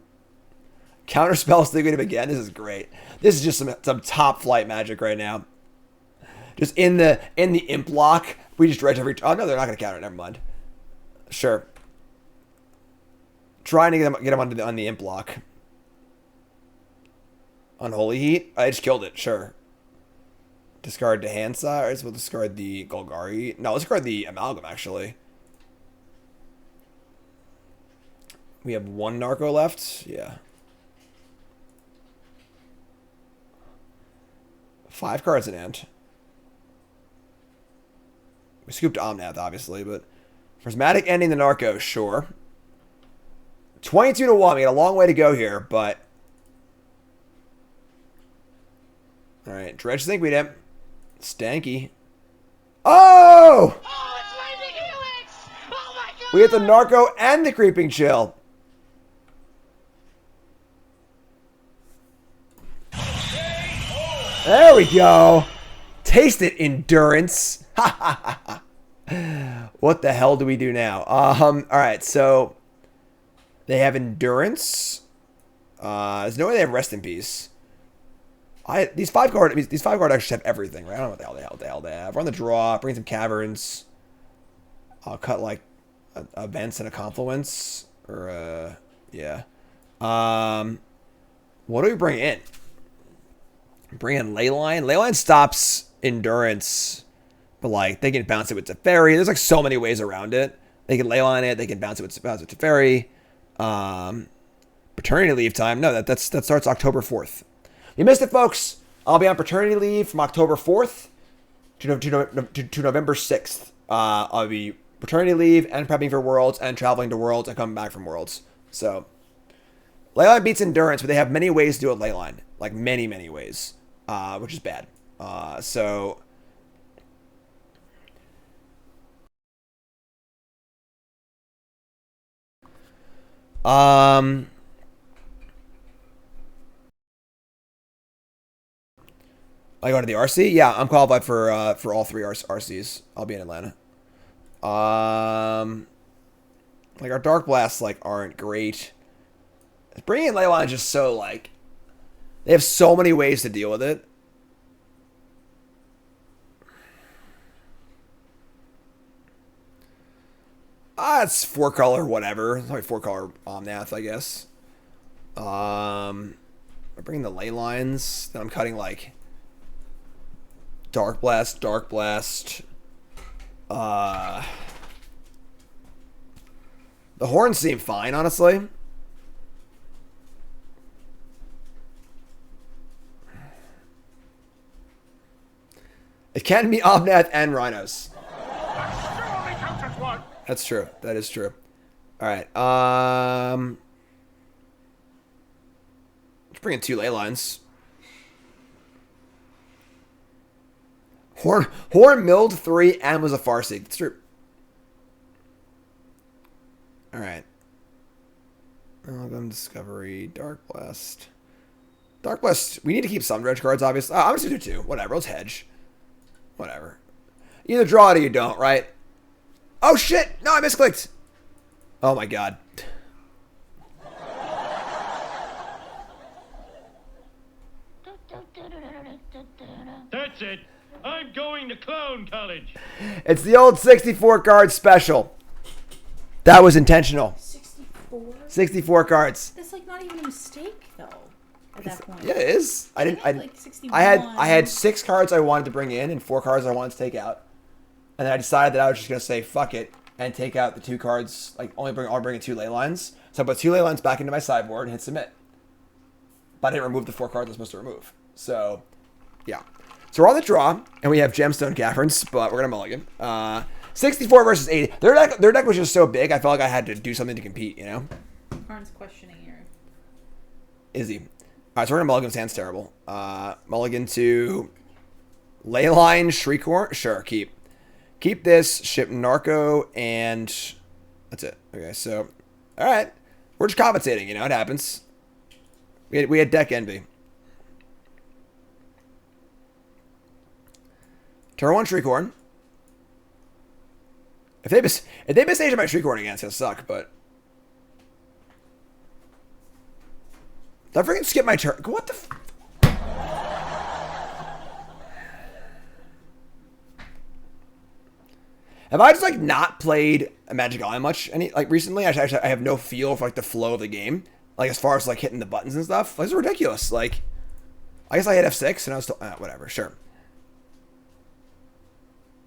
Counterspell Stinkweed Imp again. This is great. This is just some top flight magic right now. Just in the imp lock, we just dredge every. Oh no, they're not gonna counter it. Never mind. Sure. Trying to get him on the imp lock. Unholy Heat. I just killed it. Sure. Discard the hand size. We'll discard the Golgari. No, let's discard the Amalgam actually. We have 1 Narco left. Yeah. 5 cards in hand. We scooped Omnath, obviously, but Prismatic ending the Narco, sure. 22-1. We got a long way to go here, but all right. Dredge Stinkweed Imp. Stanky. Oh! Oh, it's Lightning Helix! Oh my god! We get the Narco and the Creeping Chill. There we go. Taste it, Endurance. What the hell do we do now? All right, so they have Endurance. There's no way they have Rest in Peace. These five cards actually have everything, right? I don't know what the hell they have. Run the draw, bring some Caverns. I'll cut like events and a Confluence, or yeah. What do we bring in? Bring in Leyline. Leyline stops Endurance, but like they can bounce it with Teferi. There's like so many ways around it. They can Leyline it. They can bounce it with Teferi. Paternity leave time. No, that starts October 4th. You missed it, folks. I'll be on paternity leave from October 4th to November 6th. I'll be paternity leave and prepping for Worlds and traveling to Worlds and coming back from Worlds. So Leyline beats Endurance, but they have many ways to do it Leyline. Like many, many ways. Which is bad. So I go to the RC? Yeah, I'm qualified for all 3 RCs. I'll be in Atlanta. Like our Darkblasts like aren't great. Bringing in Leyline is just so like they have so many ways to deal with it. It's 4-color, whatever. It's only 4-color Omnath, I guess. I'm bringing the Leylines. Then I'm cutting like Darkblast. The horns seem fine, honestly. It can be Omnath and Rhinos. That's true. That is true. All right. Let's bring in 2 Leylines. Horn milled 3 and was a Farseek. That's true. All right. Amalgam, Discovery, Darkblast. Darkblast. We need to keep some dredge cards, obviously. I'm just gonna do 2. Whatever. Let's hedge. Whatever. You either draw it or you don't, right? Oh shit! No, I misclicked. Oh my god. That's it. I'm going to clown college. It's the old 64 card special. That was intentional. 64 64? 64 cards. That's like not even a mistake though. At that point. Yeah, it is. I didn't. had, like, 61. I had 6 cards I wanted to bring in and 4 cards I wanted to take out, and then I decided that I was just gonna say fuck it and take out the 2 cards. Like only bring in 2 ley lines. So I put 2 ley lines back into my sideboard and hit submit. But I didn't remove the 4 cards I was supposed to remove. So yeah. So we're on the draw and we have Gemstone Caverns, but we're gonna mulligan. 64 versus 80. Their deck was just so big. I felt like I had to do something to compete. You know. Karn's questioning here. Is he? All right, so we're gonna mulligan. Sounds terrible. Mulligan to Leyline, Shriekhorn. Sure, keep this. Ship Narco, and that's it. Okay, so all right, we're just compensating. You know, it happens. We had deck envy. Turn 1 Shriekhorn. If they misage my Shriekhorn again, it's gonna suck. But did I freaking skip my turn? What the? Have I just like not played a Magic Eye much recently? I have no feel for like the flow of the game, like as far as like hitting the buttons and stuff. Like, it's ridiculous. Like, I guess I hit F6 and I was still whatever. Sure.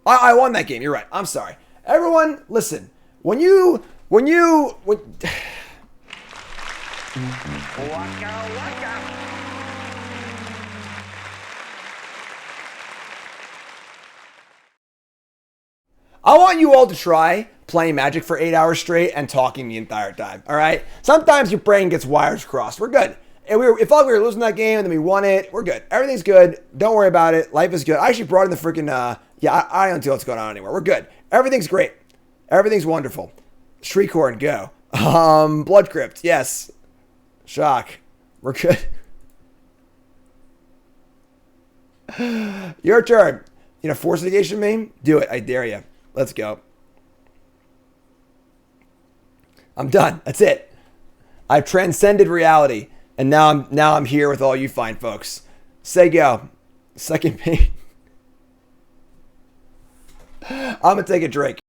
I won that game. You're right. I'm sorry. Everyone, listen. When I want you all to try playing Magic for 8 hours straight and talking the entire time. All right. Sometimes your brain gets wires crossed. We're good. And it felt like we were losing that game and then we won it. We're good. Everything's good. Don't worry about it. Life is good. I actually brought in the freaking I don't see what's going on anymore. We're good. Everything's great. Everything's wonderful. Shriekhorn, go. Blood Crypt, yes. Shock. We're good. Your turn. You know, force negation me? Do it. I dare you. Let's go. I'm done. That's it. I've transcended reality, and now I'm here with all you fine folks. Say go. Second page. I'm gonna take a drink.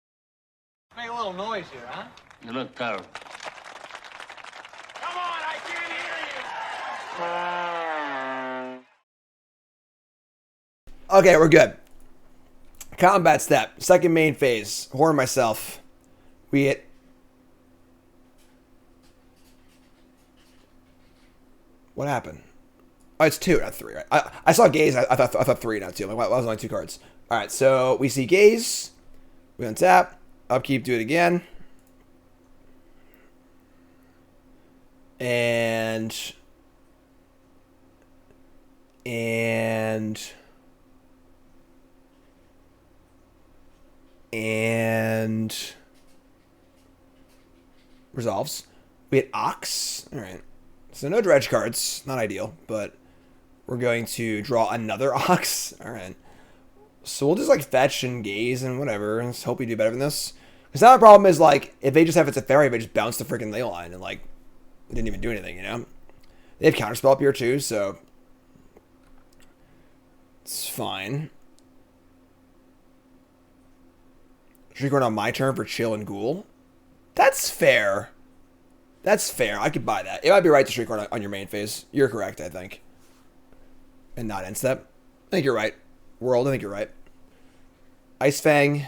Make a little noise here, huh? You look terrible. Come on, I can't hear you. Okay, we're good. Combat step. Second main phase. Horn myself. We hit. What happened? Oh, it's 2, not 3, right? I saw Gaze. I thought 3, not 2. Like, why was only 2 cards? All right, so we see Gaze. We untap. Upkeep, do it again. And resolves. We had Ox. All right. So no Dredge cards. Not ideal, but we're going to draw another Ox. All right. So we'll just like fetch and gaze and whatever. And just hope we do better than this. Because now the problem is like if they just have it's a fairy, they just bounce the freaking Leyline and like it didn't even do anything, you know? They have counterspell up here too, so it's fine. Shriekhorn on my turn for Chill and Ghoul. That's fair. That's fair. I could buy that. It might be right to Shriekhorn on your main phase. You're correct, I think. And not end step. I think you're right. World, I think you're right. Ice Fang.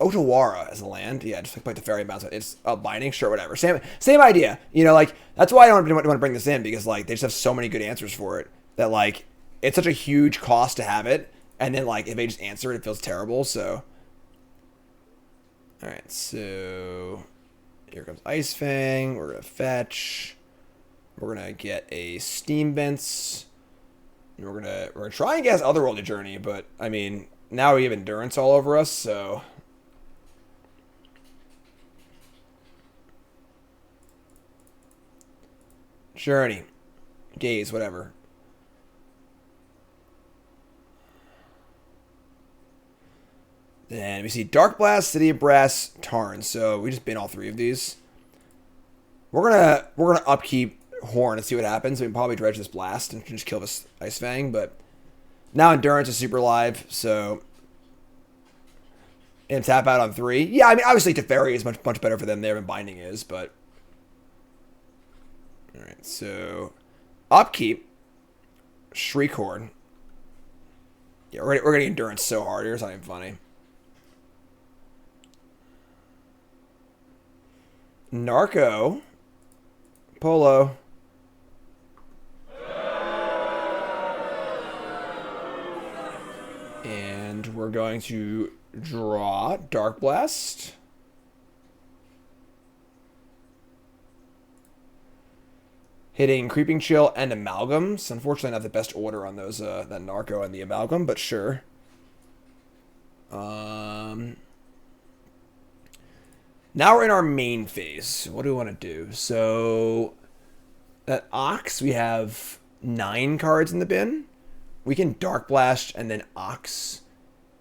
Otawara as a land. Yeah, just like the fairy bounce. It's binding, sure, whatever. Same idea. You know, like, that's why I don't want to bring this in, because, like, they just have so many good answers for it that, like, it's such a huge cost to have it. And then, like, if they just answer it, it feels terrible, so. Alright, so. Here comes Ice Fang. We're going to fetch. We're going to get a Steam Vents. And we're gonna try and guess Otherworldly Journey, but, I mean, now we have Endurance all over us, so. Journey. Gaze, whatever. Then we see Darkblast, City of Brass, Tarn. So we just bin all 3 of these. We're gonna upkeep Horn and see what happens. We can probably dredge this blast and just kill this Ice Fang, but now Endurance is super live, so and tap out on 3. Yeah, I mean, obviously Teferi is much better for them there than Binding is, but... Alright, so... Upkeep. Shriekhorn. Yeah, we're gonna Endurance so hard here, it's not even funny. Narco. Polo. And we're going to draw Darkblast. Hitting Creeping Chill and Amalgams. Unfortunately, not the best order on those, that Narco and the Amalgam, but sure. Now we're in our main phase. What do we want to do? So, at Ox, we have 9 cards in the bin. We can Dark Blast and then Ox,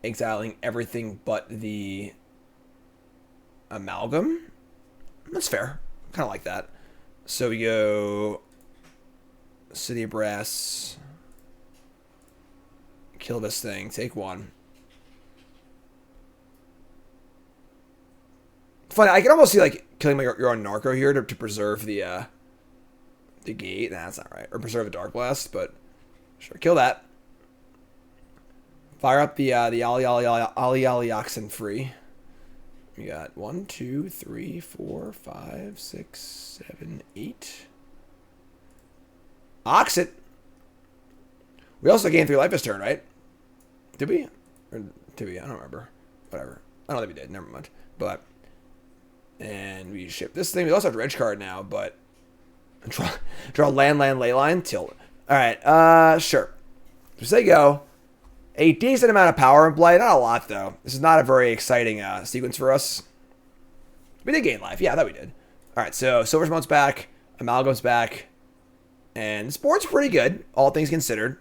exiling everything but the Amalgam. That's fair. Kind of like that. So we go City of Brass. Kill this thing. Take 1. Funny, I can almost see like killing your own Narco here to preserve the gate. Nah, that's not right. Or preserve a Dark Blast, but sure, kill that. Fire up the Ali Oxen free. We got 1, 2, 3, 4, 5, 6, 7, 8. Ox it. We also gained 3 life this turn, right? Did we? Or did we? I don't remember. Whatever. I don't think we did. Never mind. But and we ship this thing. We also have Dredge card now, but draw land, Leyline, tilt. All right. Sure. So say go. A decent amount of power in play. Not a lot, though. This is not a very exciting sequence for us. We did gain life. Yeah, I thought we did. All right, so Silversmote's back. Amalgam's back. And this board's pretty good, all things considered.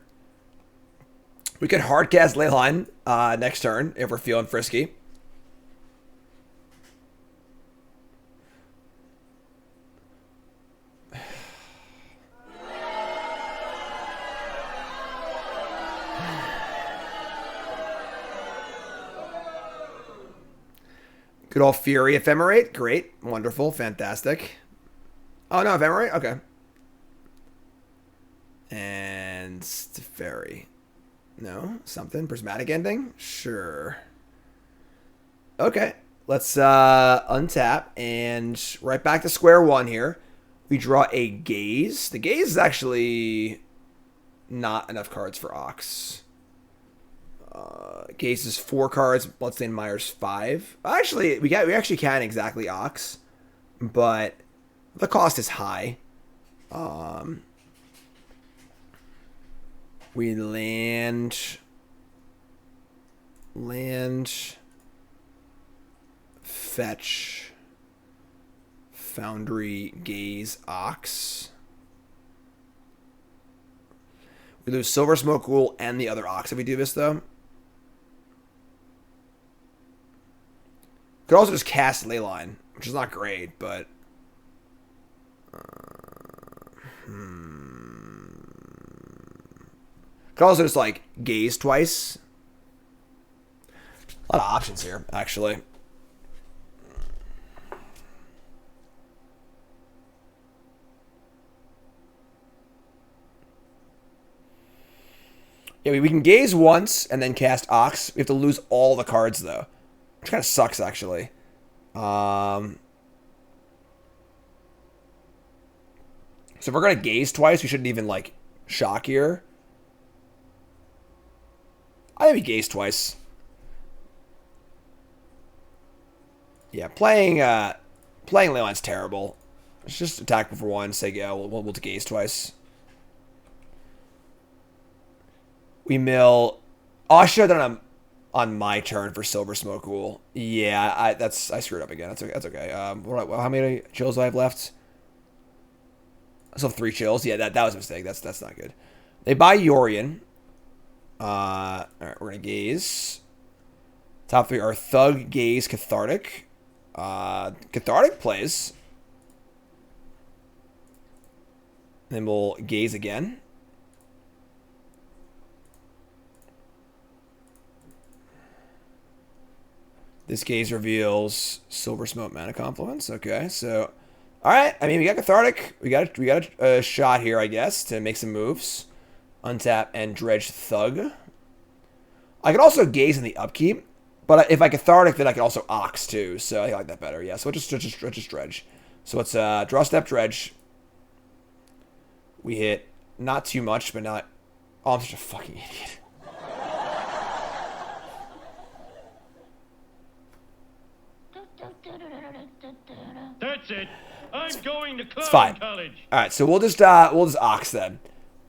We could hardcast Leyline next turn if we're feeling frisky. Good old Fury Ephemerate. Great. Wonderful. Fantastic. Oh, no. Ephemerate? Okay. And Teferi. No? Something? Prismatic Ending? Sure. Okay. Let's untap. And right back to square one here. We draw a Gaze. The Gaze is actually not enough cards for Ox. Gaze is 4 cards. Bloodstained Mire's 5. Actually, we actually can exactly Ox, but the cost is high. We land, fetch, Foundry, Gaze, Ox. We lose Silversmote Ghoul and the other Ox if we do this, though. Could also just cast Leyline, which is not great, but... Could also just, like, Gaze twice. A lot of options here, actually. Yeah, we can Gaze once and then cast Ox. We have to lose all the cards, though. Which kind of sucks, actually. So if we're going to Gaze twice, we shouldn't even, like, shock here. I think we Gaze twice. Yeah, playing Leyline's terrible. Let's just attack before 1, say go. We'll Gaze twice. We mill... Oh, I should have done on my turn for Silversmote Ghoul. Yeah, I screwed up again. That's okay. That's okay. How many chills do I have left? I still have 3 chills. Yeah, that was a mistake. That's not good. They buy Yorion. All right, we're gonna Gaze. Top 3 are Thug, Gaze, Cathartic. Cathartic plays. Then we'll Gaze again. This gaze reveals Silversmote Mana Confluence. Okay, so all right. I mean, we got Cathartic. We got a shot here, I guess, to make some moves. Untap and Dredge Thug. I could also gaze in the upkeep, but if I Cathartic, then I could also Ox too. So I like that better. Yeah. So just Dredge. So let's draw step Dredge. We hit not too much, but not. Oh, I'm such a fucking idiot. That's it. I'm going to It's fine. clown college. All right, so we'll just Ox then.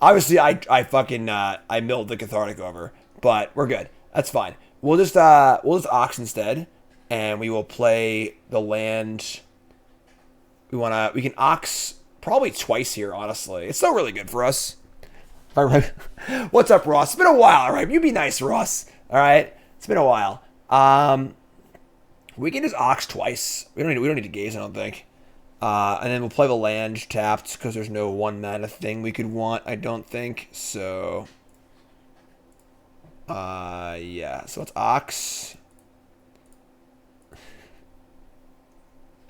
Obviously, I fucking I milled the Cathartic over, but we're good. That's fine. We'll just Ox instead, and we will play the land. We can Ox probably twice here. Honestly, it's still really good for us. All right. What's up, Ross? It's been a while. All right, you be nice, Ross. All right, it's been a while. We can just Ox twice. We don't need to gaze, I don't think. And then we'll play the land tapped because there's no 1 mana thing we could want, I don't think. So, yeah. So it's Ox.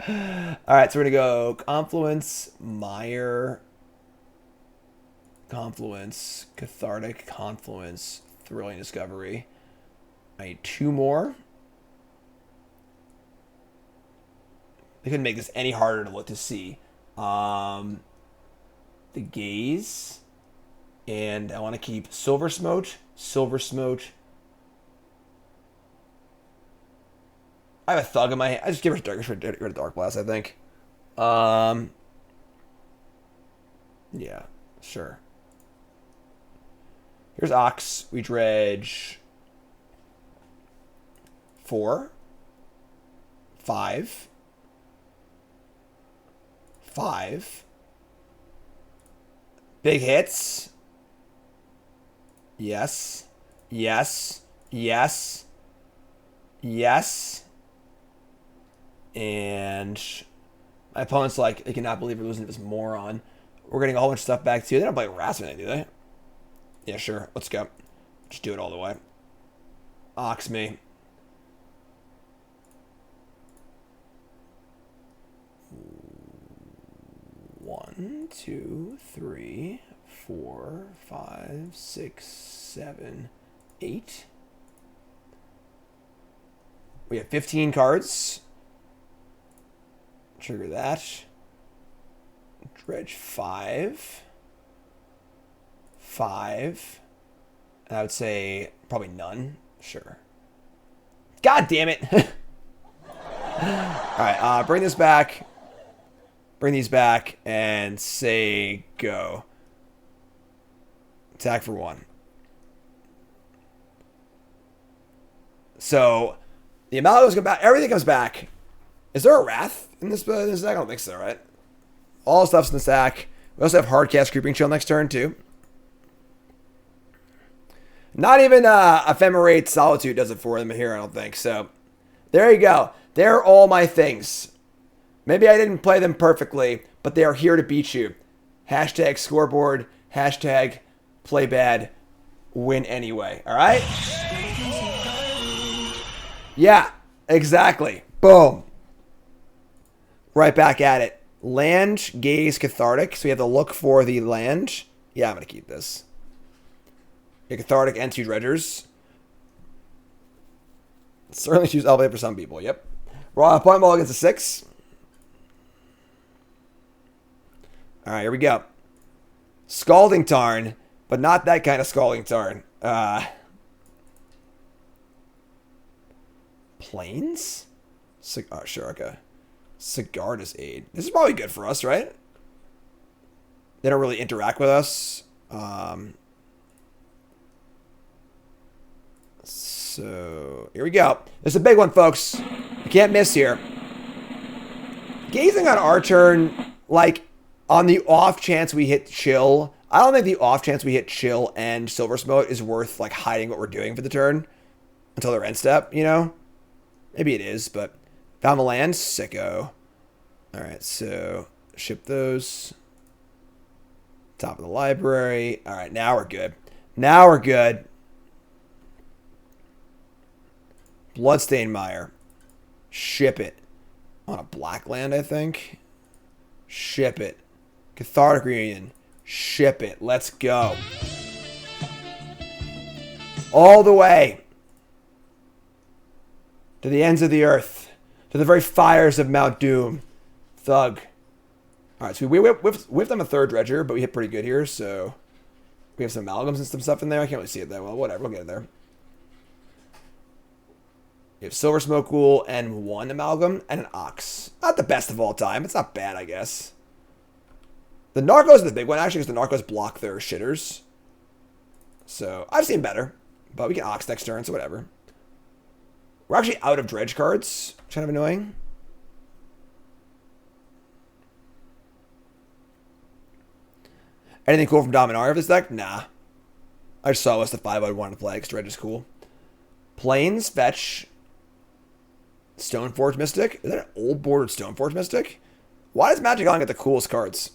Alright, so we're going to go Confluence, Mire, Confluence, Cathartic, Confluence, Thrilling Discovery. I need 2 more. They couldn't make this any harder to look to see. The gaze. And I want to keep Silversmote. I have a Thug in my hand. I just give her Darkblast, I think. Yeah, sure. Here's Ox. We dredge 4, 5. 5. Big hits. Yes. And my opponent's like, they cannot believe we're losing to this moron. We're getting a whole bunch of stuff back too. They don't play Rasmus, do they? Yeah, sure. Let's go. Just do it all the way. Ox me. One, 2, 3, 4, 5, 6, 7, 8. We have 15 cards. Trigger that. Dredge 5. 5. And I would say probably none. Sure. God damn it. Alright, bring this back. Bring these back and say go. Attack for 1. So the Amalgams come back. Everything comes back. Is there a Wrath in this deck? I don't think so, right? All stuff's in the stack. We also have Hardcast Creeping Chill next turn too. Not even Ephemerate Solitude does it for them here, I don't think. So there you go. They're all my things. Maybe I didn't play them perfectly, but they are here to beat you. Hashtag scoreboard. Hashtag play bad. Win anyway. All right? Yeah, exactly. Boom. Right back at it. Land, gaze, Cathartic. So we have to look for the land. Yeah, I'm going to keep this. Yeah, Cathartic and 2 Dredgers. Certainly choose Elevate for some people. Yep. Raw point ball against a 6. All right, here we go. Scalding Tarn, but not that kind of Scalding Tarn. Plains? Oh, sure, okay. Sigarda's Aid. This is probably good for us, right? They don't really interact with us. So, here we go. This is a big one, folks. You can't miss here. Gazing on our turn, like, on the off chance we hit Chill, I don't think the off chance we hit Chill and Silversmote is worth, like, hiding what we're doing for the turn until their end step, you know? Maybe it is, but found the land, sicko. All right, so ship those. Top of the library. All right, now we're good. Now we're good. Bloodstained Mire. Ship it. On a black land, I think. Ship it. Cathartic Reunion. Ship it. Let's go. All the way to the ends of the earth. To the very fires of Mount Doom. Thug. Alright, so we whiffed on a third Dredger, but we hit pretty good here, so... We have some Amalgams and some stuff in there. I can't really see it that well. Whatever, we'll get it there. We have Silversmote Ghoul and 1 Amalgam and an Ox. Not the best of all time. It's not bad, I guess. The Narcos is the big one, actually, because the Narcos block their shitters. So, I've seen better. But we can Ox next turn, so whatever. We're actually out of Dredge cards. Kind of annoying. Anything cool from Dominaria of this deck? Nah. I just saw what's the 5 I wanted to play, because Dredge is cool. Plains, fetch... Stoneforge Mystic? Is that an old bordered Stoneforge Mystic? Why does Magic On get the coolest cards?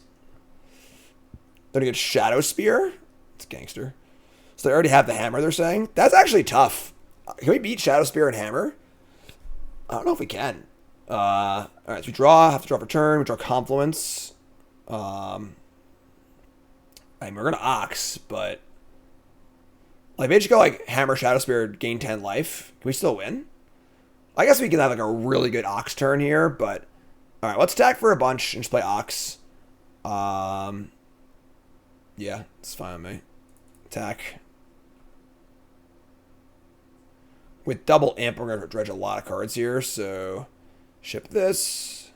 They're gonna get Shadow Spear? It's gangster. So they already have the Hammer, they're saying? That's actually tough. Can we beat Shadow Spear and Hammer? I don't know if we can. Alright, so we draw, have to draw for turn, we draw Confluence. I mean, we're gonna Ox, but... Like, maybe just go, like, Hammer, Shadow Spear, gain 10 life. Can we still win? I guess we can have, like, a really good Ox turn here, but... Alright, let's attack for a bunch and just play Ox. Yeah, it's fine with me. Attack. With double Imp, we're going to dredge a lot of cards here, so... Ship this.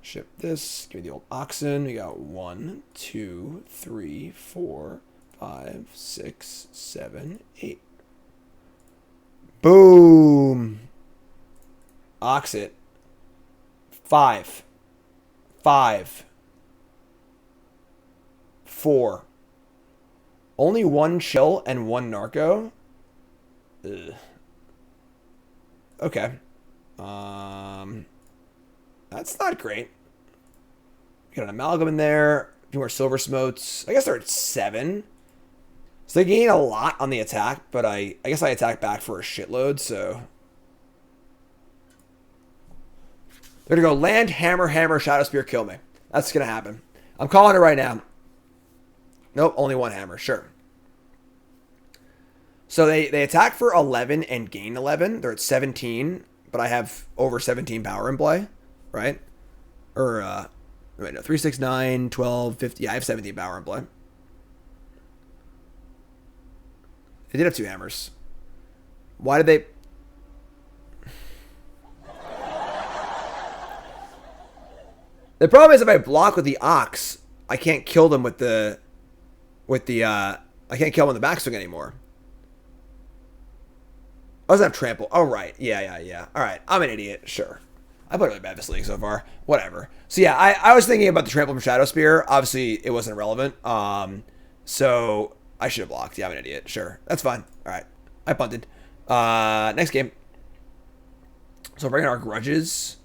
Ship this. Give me the old Oxen. We got 1, 2, 3, 4, 5, 6, 7, 8. Boom! Ox it. 5. 5. 4. Only 1 chill and 1 narco? Ugh. Okay. That's not great. We got an Amalgam in there. A few more Silversmotes. I guess they're at 7. So they gain a lot on the attack, but I guess I attack back for a shitload, so... They're going to go land, hammer, hammer, Shadow Spear, kill me. That's going to happen. I'm calling it right now. Nope, only 1 hammer. Sure. So they attack for 11 and gain 11. They're at 17, but I have over 17 power in play, right? Or, wait, no, 3, 6, 9, 12, 50. Yeah, I have 17 power in play. They did have 2 hammers. Why did they... The problem is if I block with the Ox, I can't kill them with the... I can't kill them with the backswing anymore. I doesn't have trample. Oh, right. Yeah. All right. I'm an idiot. Sure. I played really bad this league so far. Whatever. So, yeah, I was thinking about the trample from Shadow Spear. Obviously, it wasn't relevant. So, I should have blocked. Yeah, I'm an idiot. Sure. That's fine. All right. I punted. Next game. So, we're bringing our grudges.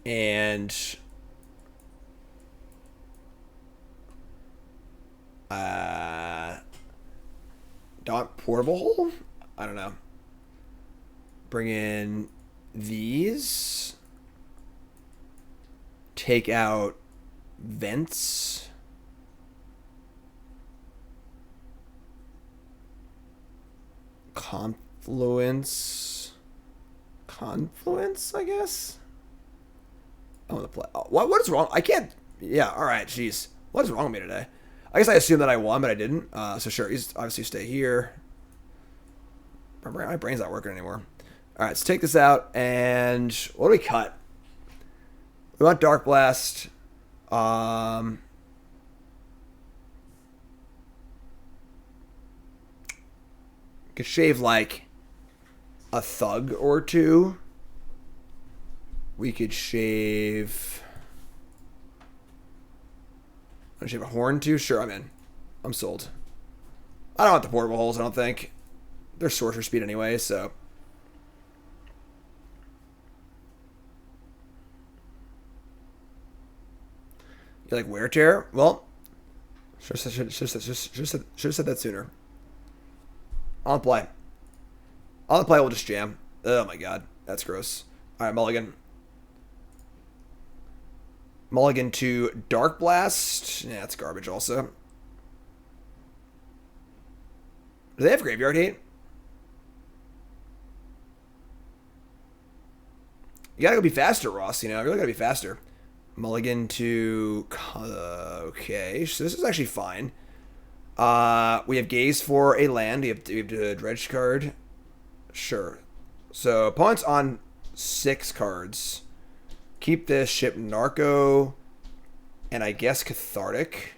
And... Dot portable hole? I don't know. Bring in these. Take out vents. Confluence, I guess. I want to play. Oh, what is wrong? I can't. Yeah. All right. Jeez. What is wrong with me today? I guess I assumed that I won, but I didn't. So sure, he's obviously stay here. My brain's not working anymore. All right, let's take this out, and what do we cut? We want Darkblast. Could shave like a Thug or 2. We could shave. Want to shave a Horn too? Sure, I'm in. I'm sold. I don't want the portable holes, I don't think. They're sorcerer speed anyway, so. You like Wear Tear? Well, should have said that sooner. On the play. On the play, we'll just jam. Oh my god, that's gross. All right, mulligan. Mulligan to Darkblast. Yeah, that's garbage also. Do they have Graveyard Hate? You gotta go be faster, Ross. You know, you really gotta be faster. Mulligan to... okay, so this is actually fine. We have Gaze for a land. We have the Dredge card. Sure. So, opponent's on 6 cards. Keep this, ship Narco, and I guess Cathartic.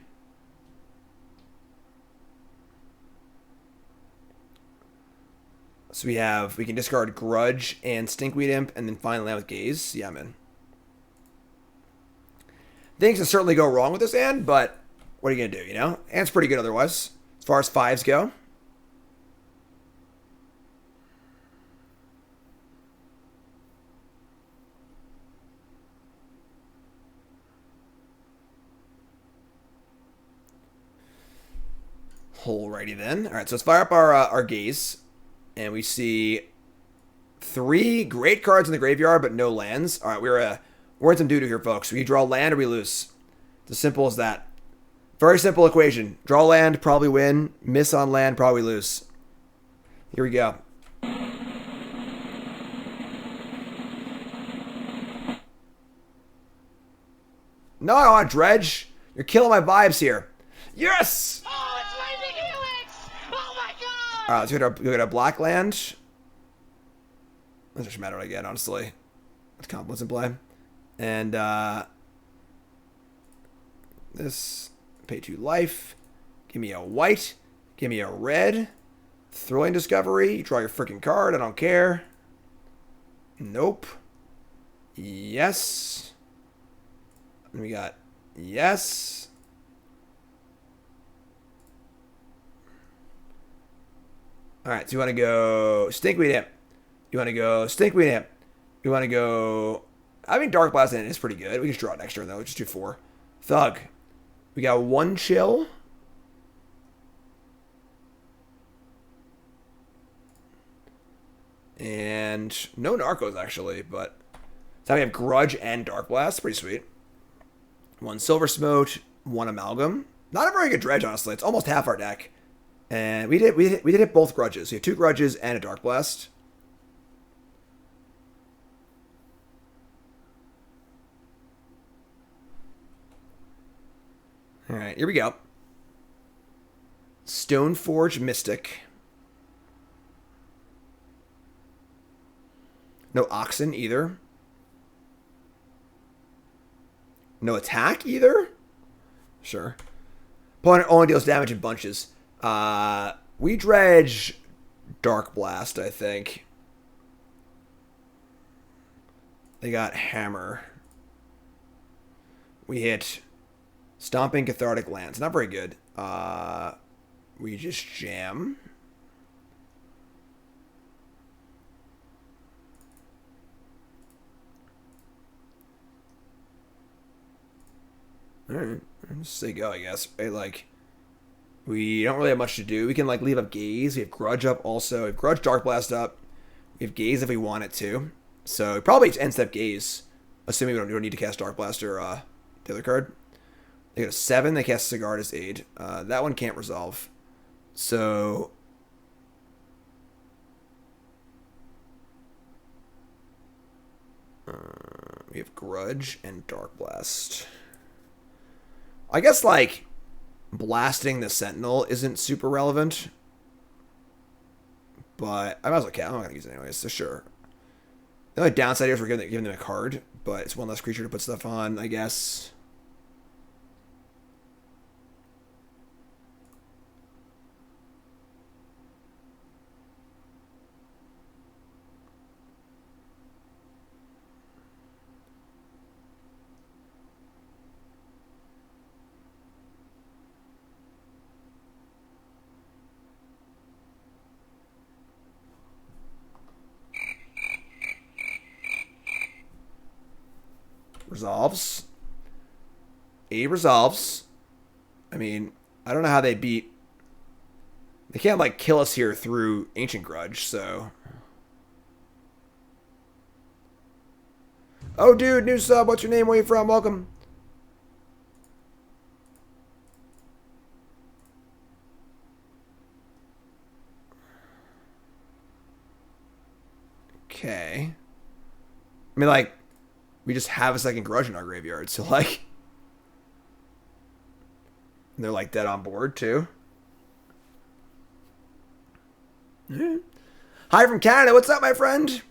So we can discard Grudge and Stinkweed Imp, and then finally land with Gaze. Yeah, man. Things can certainly go wrong with this hand, but what are you going to do, you know? Hand's pretty good otherwise, as far as 5s go. Alrighty then. Alright, so let's fire up our Gaze. And we see 3 great cards in the graveyard, but no lands. Alright, we're in some doo-doo here, folks. We draw land or we lose. It's as simple as that. Very simple equation. Draw land, probably win. Miss on land, probably lose. Here we go. No, I don't want Dredge. You're killing my vibes here. Yes! Oh, it's Lightning Helix! Oh my god! Alright, let's go get a black land. Doesn't actually matter what I get, honestly. Let's Confluence in play. And, this. Pay 2 life. Give me a white. Give me a red. Thrilling Discovery. You draw your freaking card. I don't care. Nope. Yes. And we got yes. Alright, so you want to go Stinkweed Imp. You want to go Stinkweed Imp. You want to go... I mean, Darkblast in it is pretty good. We can just draw it next turn, though. Just do 4. Thug. We got 1 chill. And no Narcos, actually, but... So we have Grudge and Darkblast. Pretty sweet. 1 Silversmote, 1 Amalgam. Not a very good Dredge, honestly. It's almost half our deck. And we did hit both Grudges. We had 2 Grudges and a Darkblast. Alright, here we go. Stoneforge Mystic. No Oxen either. No attack either? Sure. Opponent only deals damage in bunches. We dredge Darkblast, I think. They got Hammer. We hit Stomping Cathartic Lands. Not very good. We just jam. Alright, let's say go, I guess. Right, like, we don't really have much to do. We can, like, leave up Gaze. We have Grudge up also. We have Grudge Darkblast up. We have Gaze if we want it to. So, probably end step Gaze. Assuming we don't need to cast Darkblast or the other card. They got a 7. They cast Cigar as aid. That one can't resolve. So... we have Grudge and Darkblast. I guess, like, blasting the Sentinel isn't super relevant. But I might as well count. I'm not going to use it anyways, so sure. The only downside here is we're giving them a card, but it's one less creature to put stuff on, I guess. Resolves. A resolves. I mean, I don't know how they beat... They can't, like, kill us here through Ancient Grudge, so... Oh, dude, new sub. What's your name? Where you from? Welcome. Okay. I mean, like, we just have a second Grudge in our graveyard, so, like... They're, like, dead on board, too. Yeah. Hi from Canada. What's up, my friend?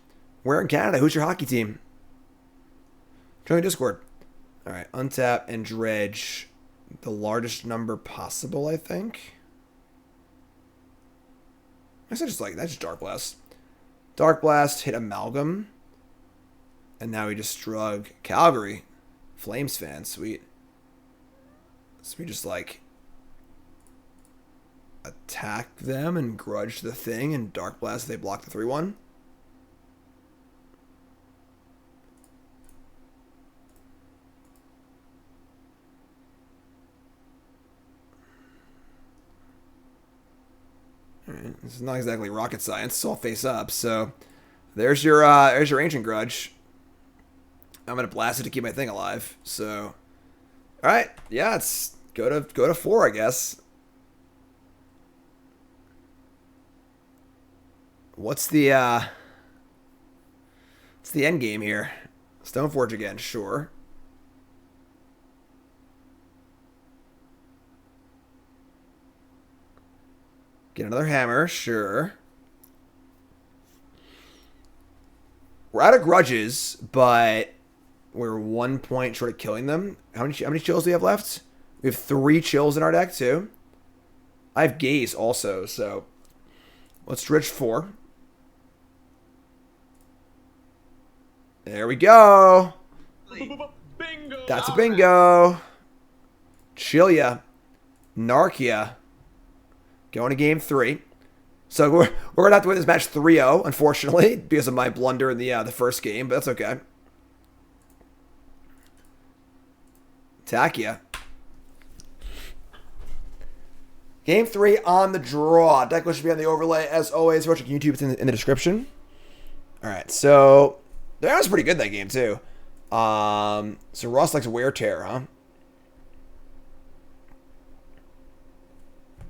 Where in Canada? Who's your hockey team? Join Discord. All right, untap and dredge the largest number possible, I think. I said just like that's just Darkblast. Darkblast hit Amalgam, and now we just drug Calgary. Flames fan, sweet. So we just like attack them and grudge the thing, and Darkblast they block the 3/1. Alright, this is not exactly rocket science, it's all face up, so there's your Ancient Grudge. I'm gonna blast it to keep my thing alive, so alright, yeah, it's go to 4, I guess. What's the end game here? Stoneforge again, sure. Get another hammer, sure. We're out of grudges, but we're 1 point short of killing them. How many chills do we have left? We have 3 chills in our deck too. I have gaze also, so let's dredge 4. There we go. Bingo! That's a bingo. Chilia. Narkia. Going to game 3. So we're going to have to win this match 3-0, unfortunately, because of my blunder in the first game, but that's okay. Takia. Game 3 on the draw. Deck list should be on the overlay. As always, watching YouTube, it's in the description. All right, so that was pretty good that game, too. So Ross likes Wear Tear, huh?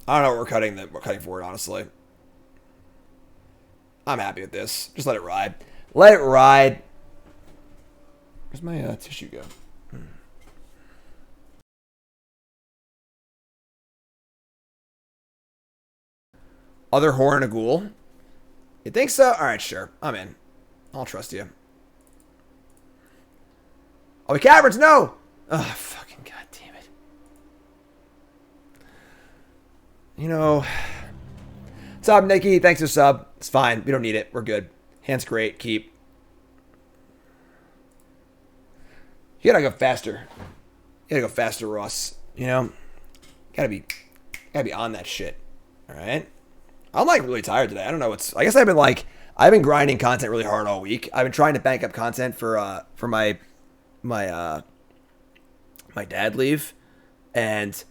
I don't know what we're cutting for it, honestly. I'm happy with this. Just let it ride. Let it ride. Where's my tissue go? Other horn a ghoul? You think so? Alright, sure. I'm in. I'll trust you. Oh, the caverns, no! Oh, fucking goddamn it. You know... What's up, Nikki? Thanks for the sub. It's fine. We don't need it. We're good. Hand's great. Keep. You gotta go faster. You gotta go faster, Ross. You know? Gotta be on that shit. Alright? I'm like really tired today. I don't know what's... I guess I've been grinding content really hard all week. I've been trying to bank up content for my dad leave. And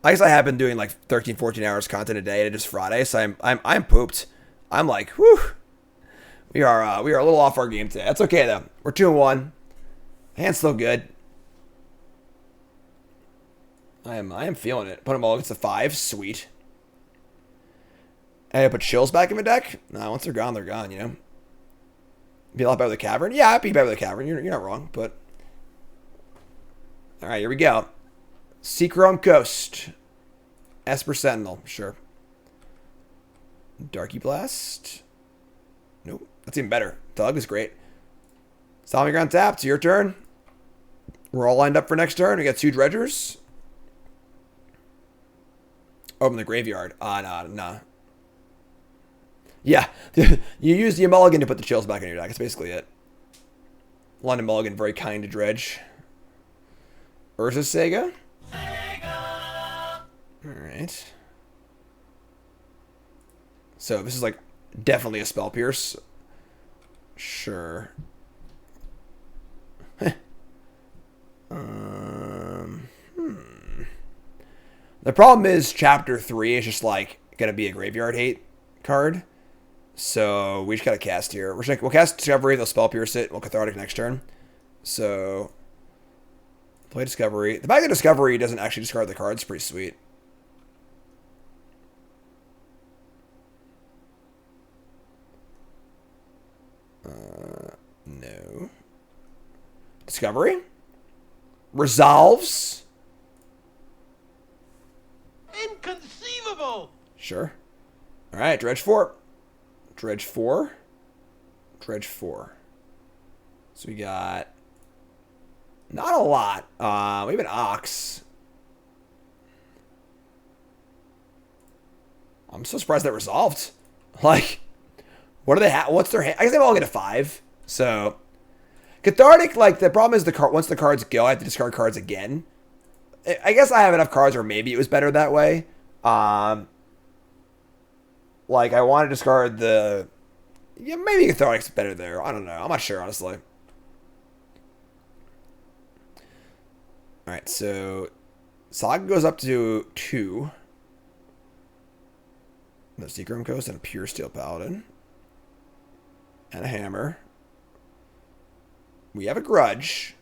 I guess I have been doing like 13, 14 hours content a day, and it's Friday, so I'm pooped. I'm like, whew. We are a little off our game today. That's okay though. We're 2-1. Hand's still good. I am feeling it. Put them all against the 5. Sweet. And I put chills back in my deck? No, once they're gone, you know? Be a lot better with the cavern? Yeah, I'd be better with the cavern. You're not wrong, but... Alright, here we go. Seachrome Coast. Esper Sentinel, sure. Darky Blast. Nope, that's even better. Thug is great. Stomping Ground tapped. Your turn. We're all lined up for next turn. We got 2 dredgers. Open the graveyard. Nah. Yeah, you use the Mulligan to put the chills back in your deck. That's basically it. London Mulligan, very kind to Dredge. Urza Sega. Alright. So this is like definitely a Spell Pierce. Sure. The problem is Chapter 3 is just like gonna be a graveyard hate card. So we just gotta cast here. We'll cast Discovery, they'll Spell Pierce it, we'll Cathartic next turn. So, play Discovery. The fact that Discovery doesn't actually discard the cards is pretty sweet. No. Discovery. Resolves. Inconceivable! Sure. All right, Dredge 4. Dredge 4. Dredge 4. So we got not a lot. We have an Ox. I'm so surprised that resolved. Like, what do they have? What's their hand? I guess they all get a 5. So, Cathartic, like, the problem is once the cards go, I have to discard cards again. I guess I have enough cards, or maybe it was better that way. Like, I want to discard the... Yeah, maybe Cathartic's better there. I don't know. I'm not sure, honestly. Alright, so... Saga goes up to 2. No Secret Room Coast and a Pure Steel Paladin. And a Hammer. We have a Grudge.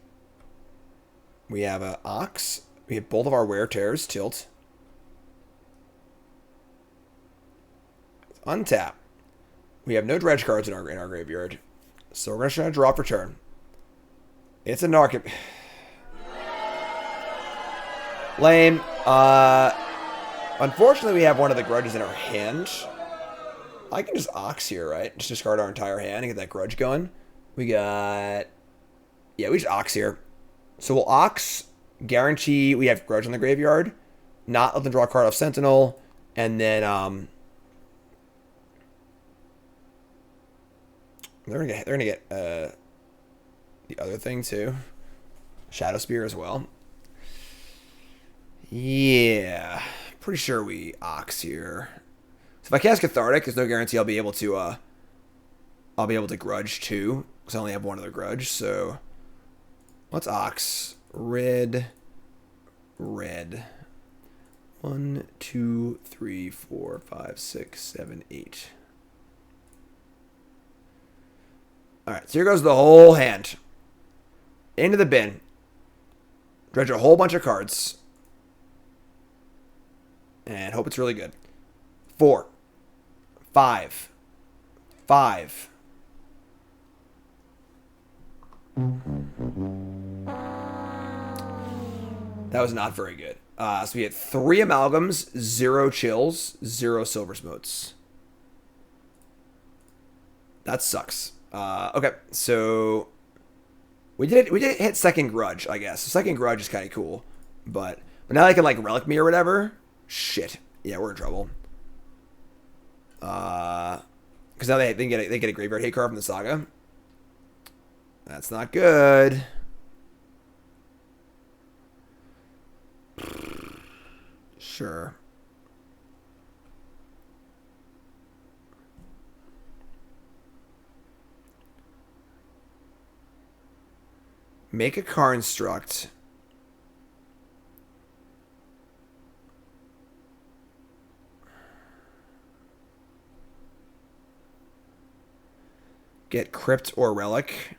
We have a Ox. We have both of our Wear Tears tilt. Untap. We have no Dredge cards in our graveyard. So we're going to try to draw for turn. It's a Narcomoeba. Lame. Unfortunately, we have one of the Grudges in our hand. I can just Ox here, right? Just discard our entire hand and get that Grudge going. We got... Yeah, we just Ox here. So we'll Ox, guarantee we have Grudge on the graveyard, not let them draw a card off Sentinel, and then they're gonna get the other thing too, Shadow Spear as well. Yeah, pretty sure we Ox here. So if I cast Cathartic, there's no guarantee I'll be able to Grudge too, because I only have one other Grudge. So let's Ox. Red. 1, 2, 3, 4, 5, 6, 7, 8. Alright, so here goes the whole hand. Into the bin. Dredge a whole bunch of cards. And hope it's really good. 4. 5. 5. That was not very good. So we had 3 Amalgams, 0 Chills, 0 Silversmotes. That sucks. Okay, so we did hit second Grudge, I guess. So second Grudge is kind of cool, but now I can like Relic Me or whatever. Shit, yeah, we're in trouble. Because now they get a graveyard hit card from the Saga. That's not good. Sure. Make a car instruct. Get Crypt or Relic.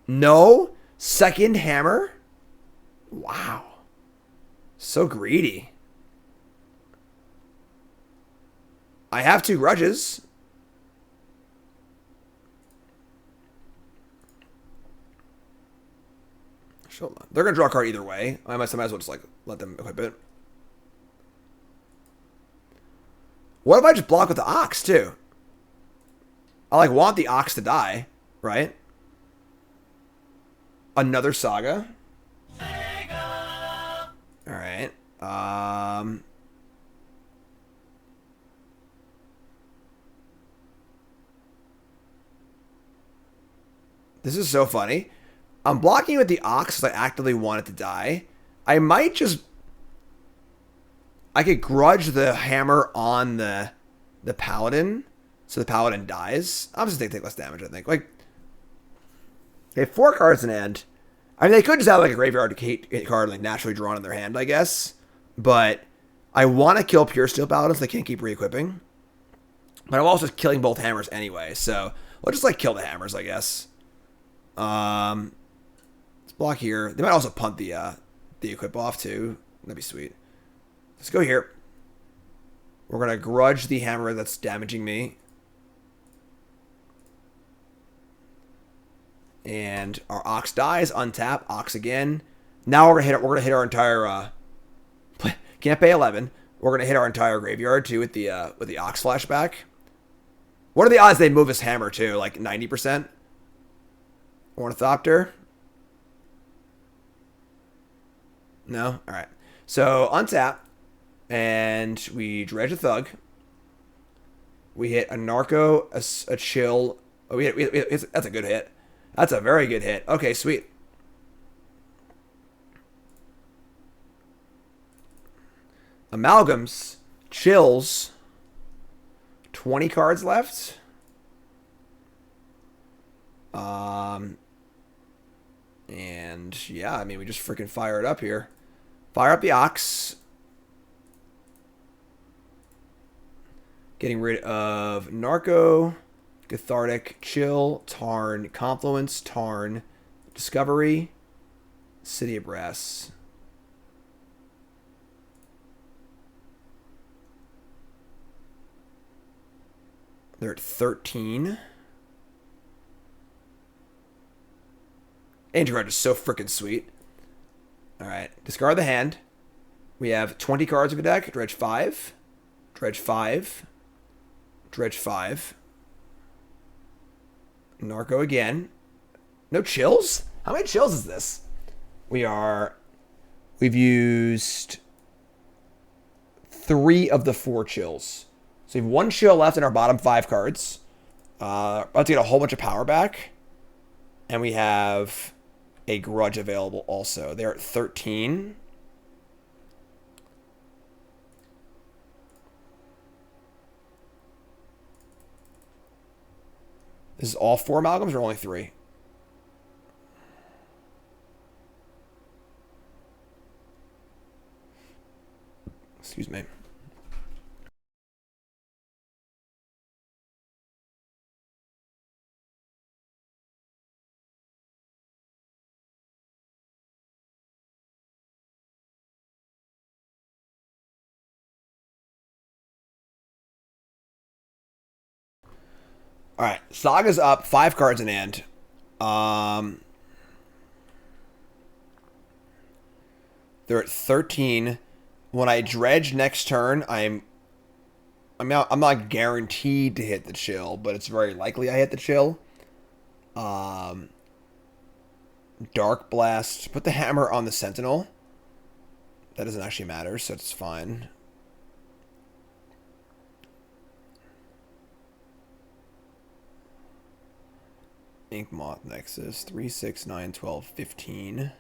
No? Second Hammer? Wow. So greedy. I have 2 Grudges. They're going to draw a card either way. I might as well just like let them equip it. What if I just block with the Ox too? I like want the Ox to die, right? Another Saga. All right. This is so funny. I'm blocking with the Ox because I actively want it to die. I might just... I could Grudge the Hammer on the Paladin, so the Paladin dies. I'm just going to take less damage, I think. Like, they have 4 cards in hand. I mean, they could just have like a graveyard card like naturally drawn in their hand, I guess. But I want to kill Pure Steel Paladins. They can't keep re-equipping. But I'm also killing both hammers anyway, so we'll just like kill the hammers, I guess. Let's block here. They might also punt the equip off too. That'd be sweet. Let's go here. We're gonna grudge the hammer that's damaging me. And our Ox dies, untap, Ox again. Now we're gonna hit our entire can't pay 11. We're gonna hit our entire graveyard too with the Ox flashback. What are the odds they move his hammer too? Like 90%? Ornithopter? No? Alright. So untap. And we dredge a Thug. We hit a Narco, a Chill. Oh, that's a good hit. That's a very good hit. Okay, sweet. Amalgams, Chills. 20 cards left. And yeah, I mean, we just freaking fire it up here. Fire up the Ox. Getting rid of Narco, Cathartic, Chill, Tarn, Confluence, Tarn, Discovery, City of Brass. They're at 13. Ancient Grudge is so freaking sweet. Alright, discard the hand. We have 20 cards of a deck. Dredge 5. Dredge 5. Dredge 5. Narco again. No chills? How many chills is this? We've used 3 of the 4 chills. So we have 1 chill left in our bottom 5 cards. About to get a whole bunch of power back. And we have a grudge available also. They're at 13. This is all 4 amalgams or only 3? Excuse me. All right, Saga's up 5 cards in hand. They're at 13. When I dredge next turn, I'm not guaranteed to hit the chill, but it's very likely I hit the chill. Darkblast. Put the hammer on the Sentinel. That doesn't actually matter, so it's fine. Ink Moth Nexus. 3, 6, 9, 12, 15.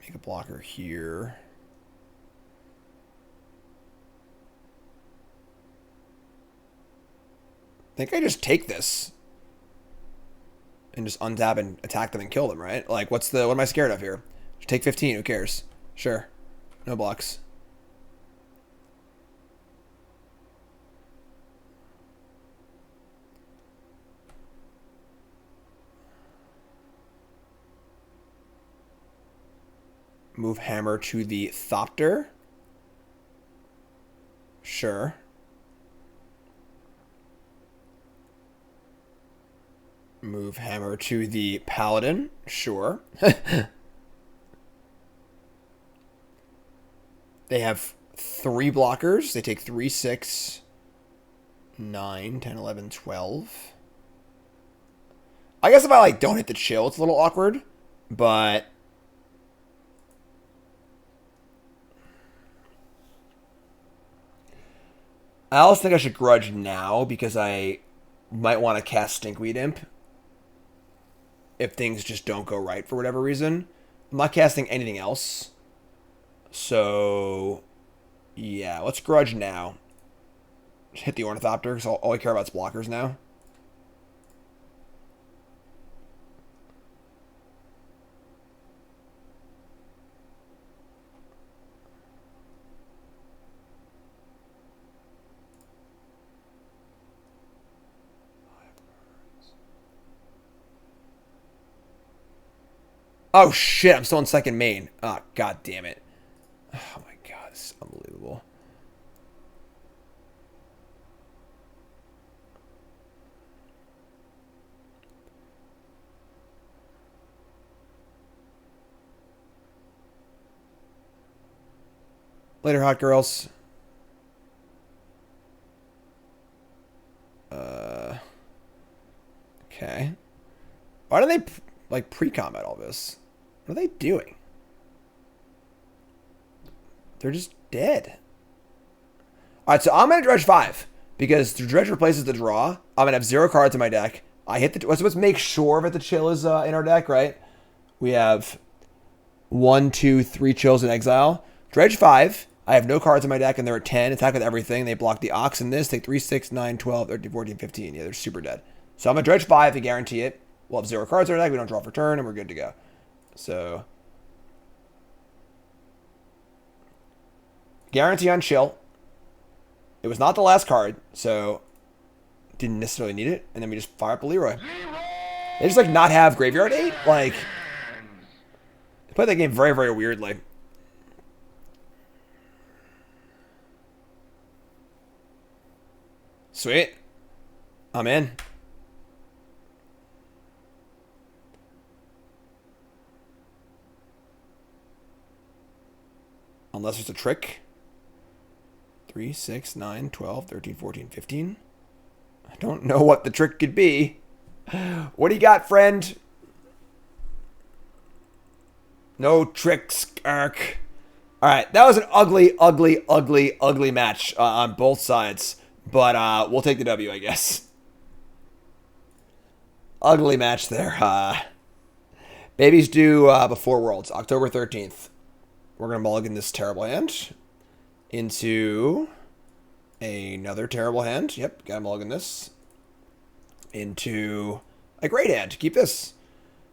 Make a blocker here. I think I just take this. And just untap and attack them and kill them, right? Like, what am I scared of here? Just take 15, who cares? Sure. No blocks. Move hammer to the Thopter. Sure. Move hammer to the Paladin. Sure. They have 3 blockers. They take 3, 6, 9, 10, 11, 12. I guess if I don't hit the chill, it's a little awkward. But I also think I should grudge now because I might want to cast Stinkweed Imp if things just don't go right for whatever reason. I'm not casting anything else. So, yeah, let's grudge now. Just hit the Ornithopter because all I care about is blockers now. Oh, shit. I'm still in second main. Oh, god damn it. Oh, my god. This is unbelievable. Later, hot girls. Okay. Why do they, like, pre-combat all this? What are they doing? They're just dead. Alright, so I'm going to Dredge 5. Because the Dredge replaces the draw. I'm going to have 0 cards in my deck. I hit the... Let's make sure that the chill is in our deck, right? We have 1, 2, 3 chills in exile. Dredge 5. I have no cards in my deck, and they're at 10. Attack with everything. They block the Ox in this. Take 3, 6, 9, 12, 13, 14, 15. Yeah, they're super dead. So I'm going to Dredge 5 to guarantee it. We'll have 0 cards in our deck. We don't draw for turn, and we're good to go. So... Guarantee on chill. It was not the last card, so... Didn't necessarily need it. And then we just fire up a Leroy. They just, like, not have Graveyard 8? Like... They played that game very, very weirdly. Sweet. I'm in. Unless it's a trick. 3, 6, 9, 12, 13, 14, 15. I don't know what the trick could be. What do you got, friend? No tricks, Ark. Alright, that was an ugly, ugly, ugly, ugly match on both sides. But we'll take the W, I guess. Ugly match there. Baby's due before Worlds, October 13th. We're going to mulligan this terrible hand into another terrible hand. Yep, got to mulligan this. Into a great hand. Keep this.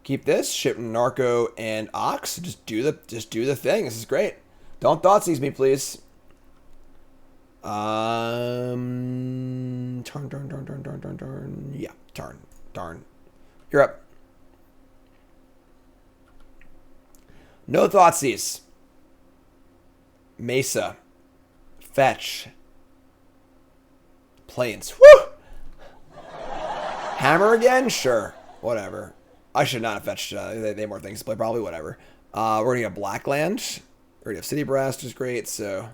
Keep this. Ship Narco and Ox. Just do the thing. This is great. Don't Thoughtseize me, please. Tarn. Yeah, Tarn. You're up. No Thoughtseize. Mesa. Fetch. Plains. Woo! Hammer again? Sure. Whatever. I should not have fetched. They have more things to play. Probably whatever. We're going to get Blackland. We already have City Brass, which is great. So,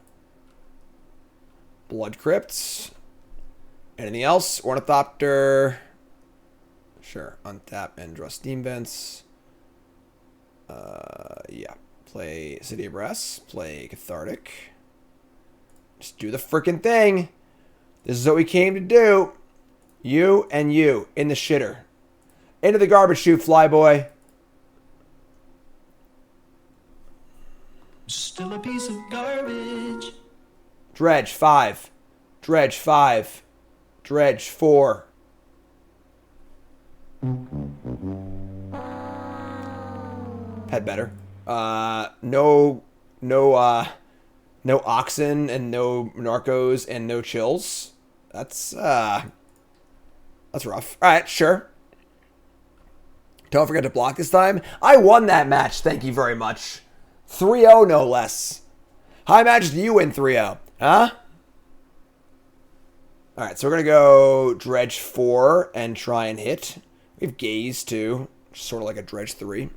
Blood Crypt. Anything else? Ornithopter. Sure. Untap and draw Steam Vents. Yeah. Play City of Brass. Play Cathartic. Just do the freaking thing. This is what we came to do. You and you in the shitter. Into the garbage chute, Flyboy. Still a piece of garbage. Dredge 5. Dredge 5. Dredge 4. Had better. No Oxen and no Narcos and no Chills. That's rough. Alright, sure. Don't forget to block this time. I won that match, thank you very much. 3-0 no less. How much do you win 3-0? Huh? Alright, so we're going to go Dredge 4 and try and hit. We have Gaze too, sort of like a Dredge 3.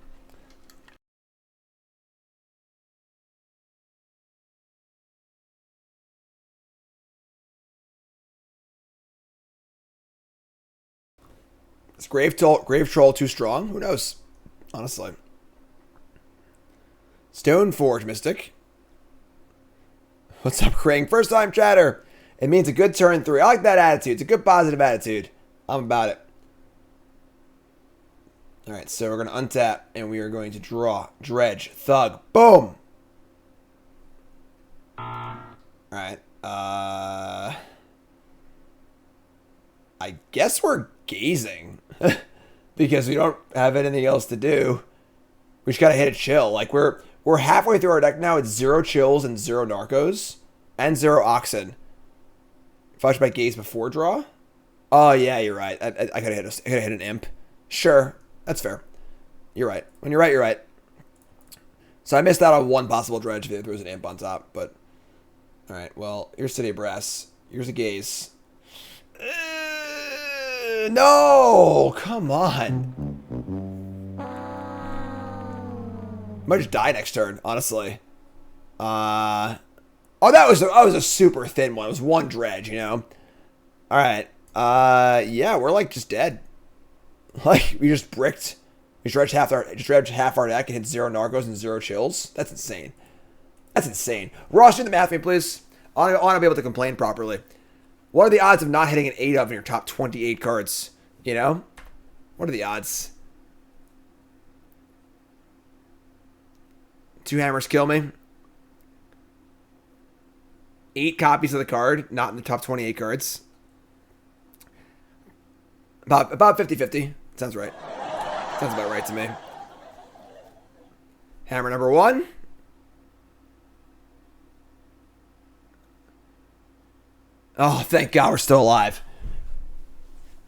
Is Grave Troll too strong? Who knows? Honestly. Stoneforge Mystic. What's up, Krang? First time chatter. It means a good turn 3. I like that attitude. It's a good positive attitude. I'm about it. Alright, so we're going to untap and we are going to draw Dredge Thug. Boom! Alright. I guess we're gazing. Because we don't have anything else to do. We just gotta hit a chill. Like, we're halfway through our deck now. It's 0 chills and 0 narcos. And 0 oxen. If I should my gaze before draw? Oh, yeah, you're right. I could have hit an imp. Sure. That's fair. You're right. When you're right, you're right. So I missed out on one possible dredge if there was an imp on top, but... Alright, well, here's City of Brass. Here's a Gaze. No! Come on. Might just die next turn, honestly. Oh, that was a super thin one. It was one dredge, you know? Alright. Yeah, we're like just dead. Like, we just bricked. We dredged half our deck and hit 0 Narcos and 0 Chills. That's insane. That's insane. Ross, do the math for me, please. I want to be able to complain properly. What are the odds of not hitting an 8 of in your top 28 cards? You know? What are the odds? 2 hammers kill me. 8 copies of the card, not in the top 28 cards. About 50-50. Sounds right. Sounds about right to me. Hammer number 1. Oh, thank God we're still alive.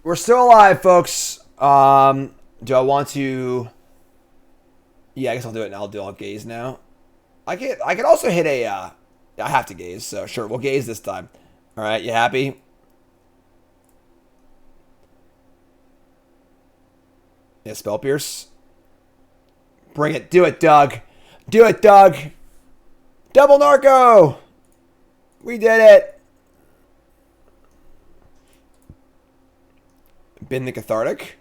We're still alive, folks. Do I want to... Yeah, I guess I'll do it now. I'll Gaze now. I could also hit a... I have to Gaze, so sure, we'll Gaze this time. Alright, you happy? Yeah, Spell Pierce. Bring it. Do it, Doug. Do it, Doug. Double Narco. We did it. Bin the Cathartic.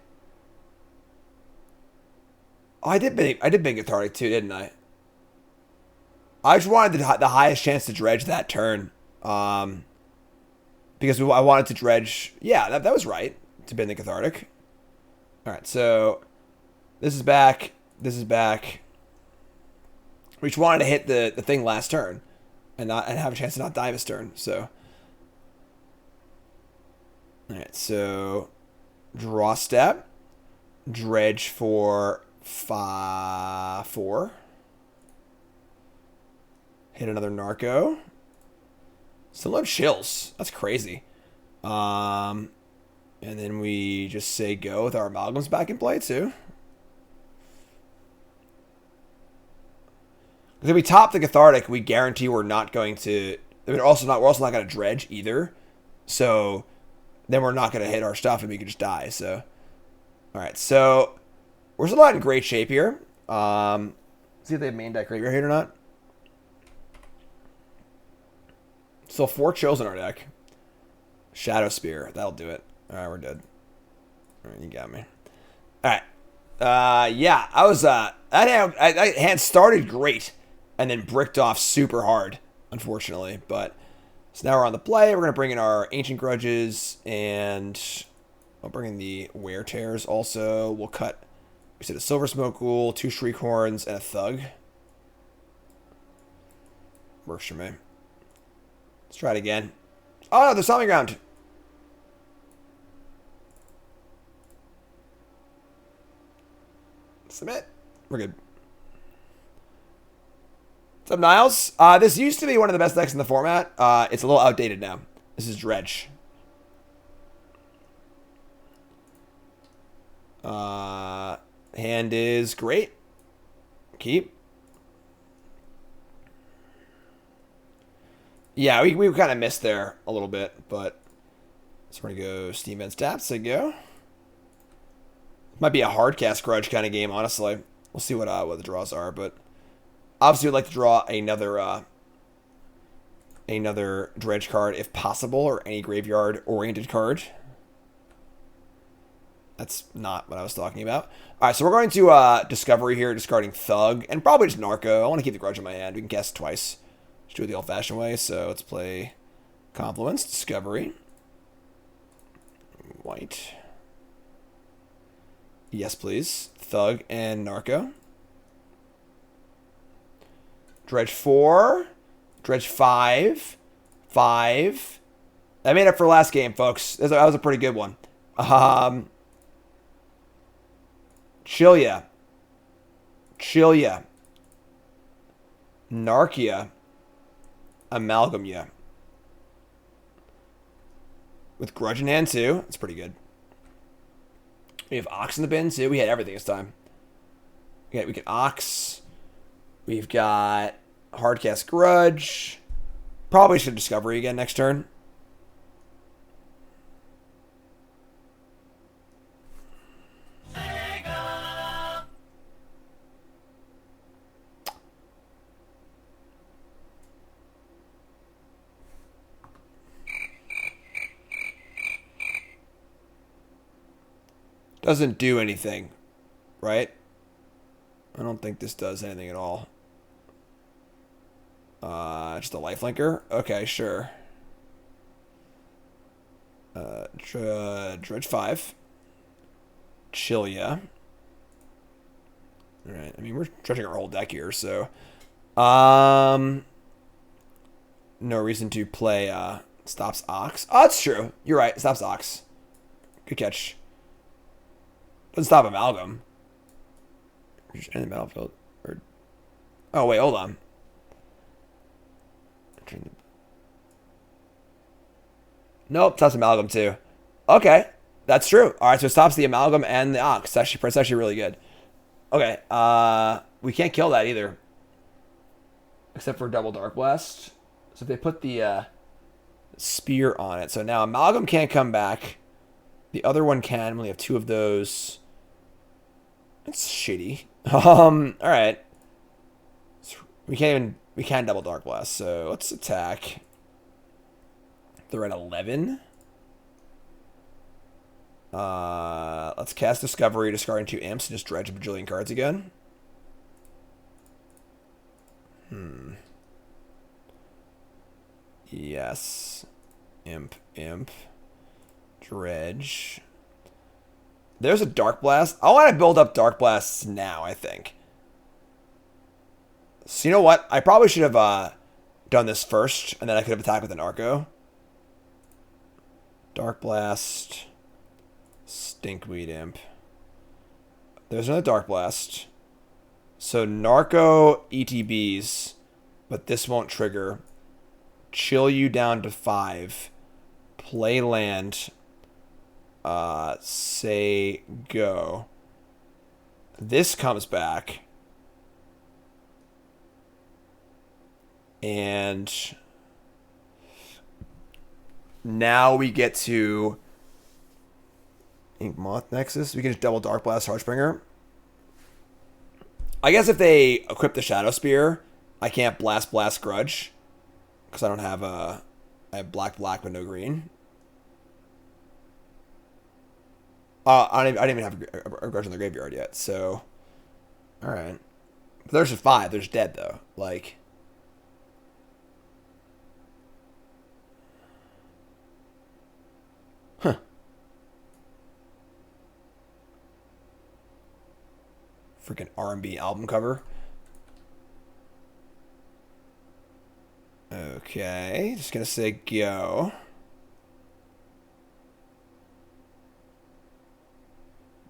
Oh, I did bin Cathartic too, didn't I? I just wanted the highest chance to dredge that turn. Because I wanted to dredge... Yeah, that was right. To bin the Cathartic. Alright, so... This is back. This is back. We just wanted to hit the thing last turn. And have a chance to not die this turn, so... Alright, so... Draw step. Dredge for 4. Hit another Narco. Still no Chills. That's crazy. And then we just say go with our Amalgams back in play too. Because if we top the Cathartic, we guarantee we're not going to... I mean, we're also not going to dredge either. So... Then we're not going to hit our stuff and we can just die, so... Alright, so... We're still not in great shape here. See if they have main deck graveyard here or not. Still 4 Chills in our deck. Shadow Spear, that'll do it. Alright, we're dead. Alright, you got me. Alright. Yeah, I was... that hand started great. And then bricked off super hard, unfortunately, but... So now we're on the play. We're going to bring in our Ancient Grudges, and I'll bring in the Wear Tears also. We'll cut, we said a Silversmote Ghoul, 2 Shriekhorns, and a Thug. Works for me. Let's try it again. Oh, no, the Stomping Ground. Submit. We're good. What's up, Niles? This used to be one of the best decks in the format. It's a little outdated now. This is Dredge. Hand is great. Keep. Yeah, we kind of missed there a little bit, but... So we're going to go Steam Vent Stats. So go. Might be a hard cast Grudge kind of game, honestly. We'll see what the draws are, but... Obviously, we'd like to draw another dredge card if possible, or any graveyard-oriented card. That's not what I was talking about. All right, so we're going to Discovery here, discarding Thug, and probably just Narco. I want to keep the Grudge in my hand. We can cast it twice. Just do it the old-fashioned way, so let's play Confluence, Discovery. White. Yes, please. Thug and Narco. Dredge 4. Dredge 5. 5. I made up for last game, folks. That was a pretty good one. Chilia. Chilia. Narkia. Amalgamia. With Grudge in hand, too. That's pretty good. We have Ox in the bin, too. We had everything this time. Yeah, we can Ox... We've got Hardcast Grudge. Probably should Discovery again next turn. Doesn't do anything, right? I don't think this does anything at all. Just a lifelinker? Okay, sure. Dredge 5. Chilia. Alright, I mean, we're dredging our whole deck here, so... no reason to play, Stops Ox. Oh, that's true. You're right, Stops Ox. Good catch. Doesn't stop Amalgam. In the battlefield. Oh, wait, hold on. Nope, stops Amalgam too. Okay, that's true. All right, so it stops the Amalgam and the Ox. That's actually really good. Okay, we can't kill that either. Except for double Darkblast. So if they put the spear on it. So now Amalgam can't come back. The other one can. We only have 2 of those. That's shitty. Alright. We can double Darkblast, so let's attack. They're at 11. Let's cast Discovery, discarding 2 imps, and just dredge a bajillion cards again. Yes. Imp. Dredge. There's a Darkblast. I want to build up Darkblasts now, I think. So you know what? I probably should have done this first, and then I could have attacked with a Narco. Darkblast. Stinkweed Imp. There's another Darkblast. So Narco ETBs, but this won't trigger. Chill you down to 5. Play land. Say go. This comes back. And now we get to Ink Moth Nexus. We can just double Darkblast Heartspringer. I guess if they equip the Shadow Spear, I can't Blast Grudge. Because I don't have I have black but no green. I didn't even have a Grudge in the graveyard yet, so... Alright. There's a 5. There's dead, though. Like... Huh. Freaking R&B album cover. Okay, just gonna say go.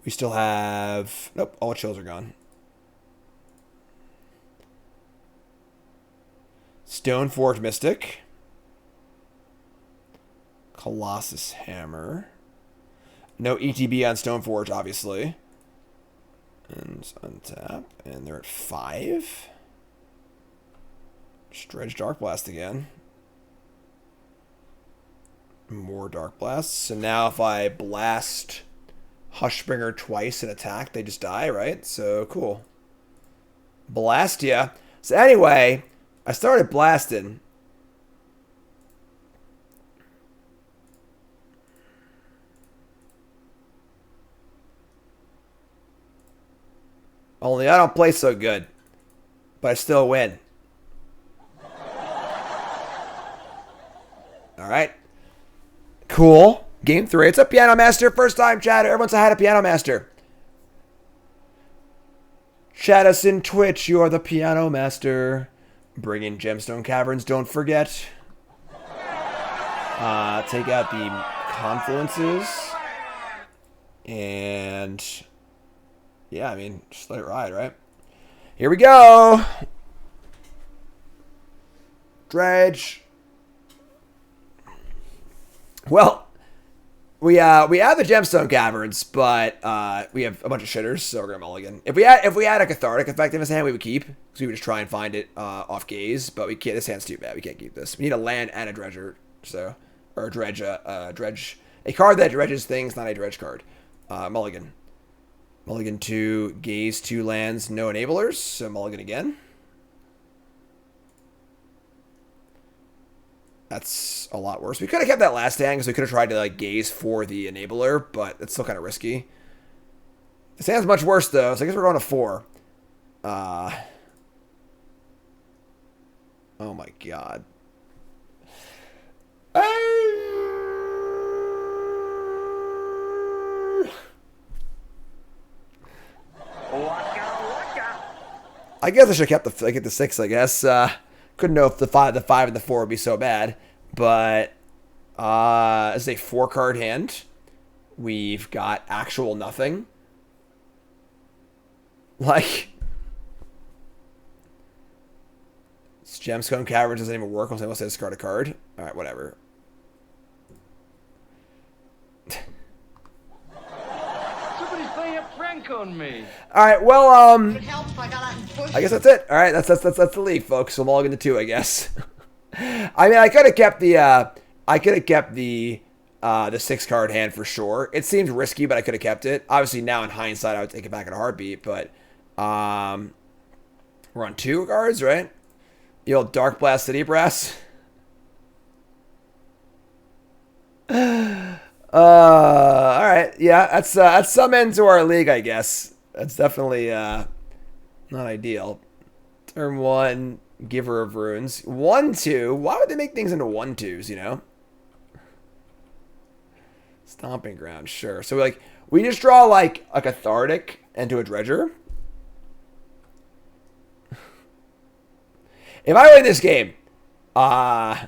We still have... Nope, all chills are gone. Stoneforge Mystic. Colossus Hammer. No ETB on Stoneforge, obviously. And untap. And they're at 5. Dredge Darkblast again. More Darkblasts. So now if I blast Hushbringer twice and attack, they just die, right? So cool. Blast ya. So anyway, I started blasting. Only I don't play so good. But I still win. Alright. Cool. Game 3. It's a Piano Master. First time chat. Everyone's had a Piano Master. Chat us in Twitch. You are the Piano Master. Bring in Gemstone Caverns. Don't forget. Take out the Confluences. And... yeah, I mean, just let it ride, right? Here we go. Dredge. Well, We have the Gemstone Caverns, but we have a bunch of shitters, so we're gonna mulligan. If we had a Cathartic effect in his hand, we would keep, because we would just try and find it off gaze. But we can't. This hand's too bad. We can't keep this. We need a land and a dredger, or a dredge, a card that dredges things, not a dredge card. Mulligan. Mulligan 2, gaze 2 lands, no enablers, so mulligan again. That's a lot worse. We could have kept that last hand because we could have tried to like gaze for the enabler, but it's still kind of risky. This hand's much worse though, so I guess we're going to 4. Oh my god. I guess I should have kept the 6. I guess couldn't know if the 5 and the 4 would be so bad, but this is a 4-card hand. We've got actual nothing. Like, this Gemstone Caverns doesn't even work unless I discard a card. All right, whatever. Somebody's playing a prank on me. All right, well, I guess that's it. All right, that's the league, folks. So mulligan to 2, I guess. I mean, I could have kept the 6-card hand for sure. It seemed risky, but I could have kept it. Obviously, now in hindsight, I would take it back in a heartbeat. But we're on 2 cards, right? The old Darkblast City Brass. All right, yeah, that's some end to our league, I guess. That's definitely not ideal. Turn 1, Giver of Runes. 1/2. Why would they make things into 1/2s? You know. Stomping Ground, sure. So we just draw like a Cathartic into a Dredger. If I win this game, I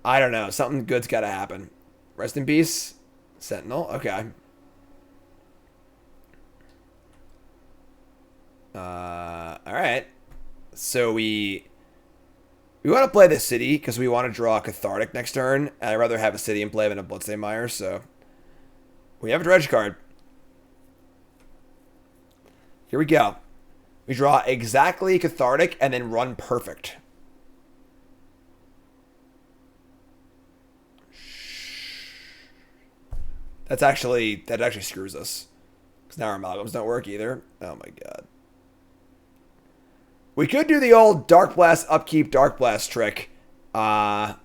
don't know. Something good's got to happen. Rest in peace, Sentinel. Okay. All right. So we want to play the city because we want to draw a Cathartic next turn. And I'd rather have a city in play than a Bloodstained Mire. So we have a Dredge card. Here we go. We draw exactly Cathartic and then run perfect. That actually screws us. Because now our amalgams don't work either. Oh my god. We could do the old Darkblast upkeep Darkblast trick. Or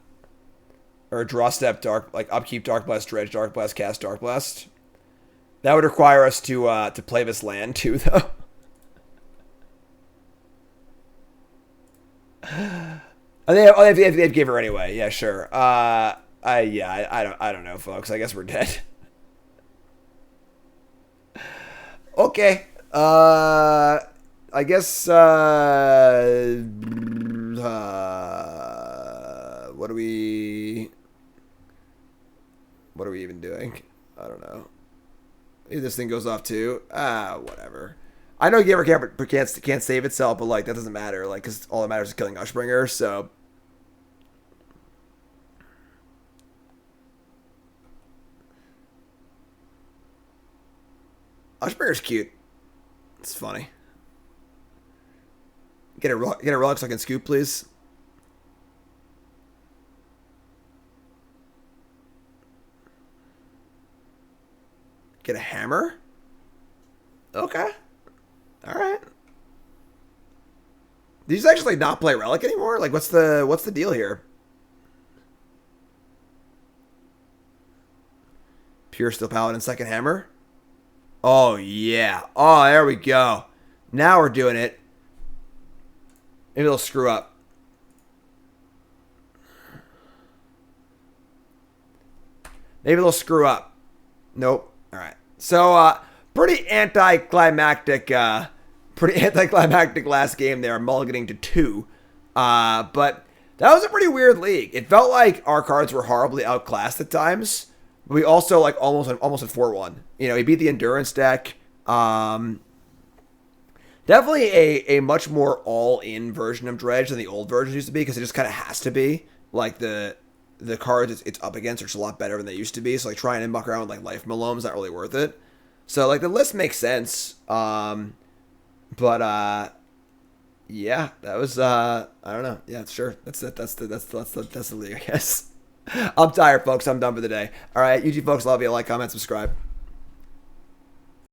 draw step upkeep Darkblast Dredge, Darkblast cast Darkblast. That would require us to play this land too though. They've gave her anyway. Yeah, sure. I don't know, folks. I guess we're dead. Okay. I guess. What are we even doing? I don't know. Maybe this thing goes off too. Whatever. I know Giver can't save itself, but like that doesn't matter. Like, because all that matters is killing Ushbringer. So. Ushbringer's cute. It's funny. Get a relic so I can scoop, please. Get a hammer? Okay. Alright. These actually not play relic anymore? Like what's the deal here? Pure Steel Paladin second hammer? Oh yeah. Oh, there we go. Now we're doing it. Maybe they'll screw up. Maybe they'll screw up. Nope. All right. So, pretty anticlimactic last game there, mulliganing to 2. But that was a pretty weird league. It felt like our cards were horribly outclassed at times. But we also like almost at 4-1. You know, he beat the Endurance deck. Definitely a much more all-in version of Dredge than the old versions used to be, because it just kind of has to be. Like, the the cards it's up against are just a lot better than they used to be. So like trying to muck around with like Life From The Loam is not really worth it. So like the list makes sense. Yeah, that was I don't know. Yeah, sure. That's the league, I guess. I'm tired, folks. I'm done for the day. All right, YouTube folks, love you. Like, comment, subscribe.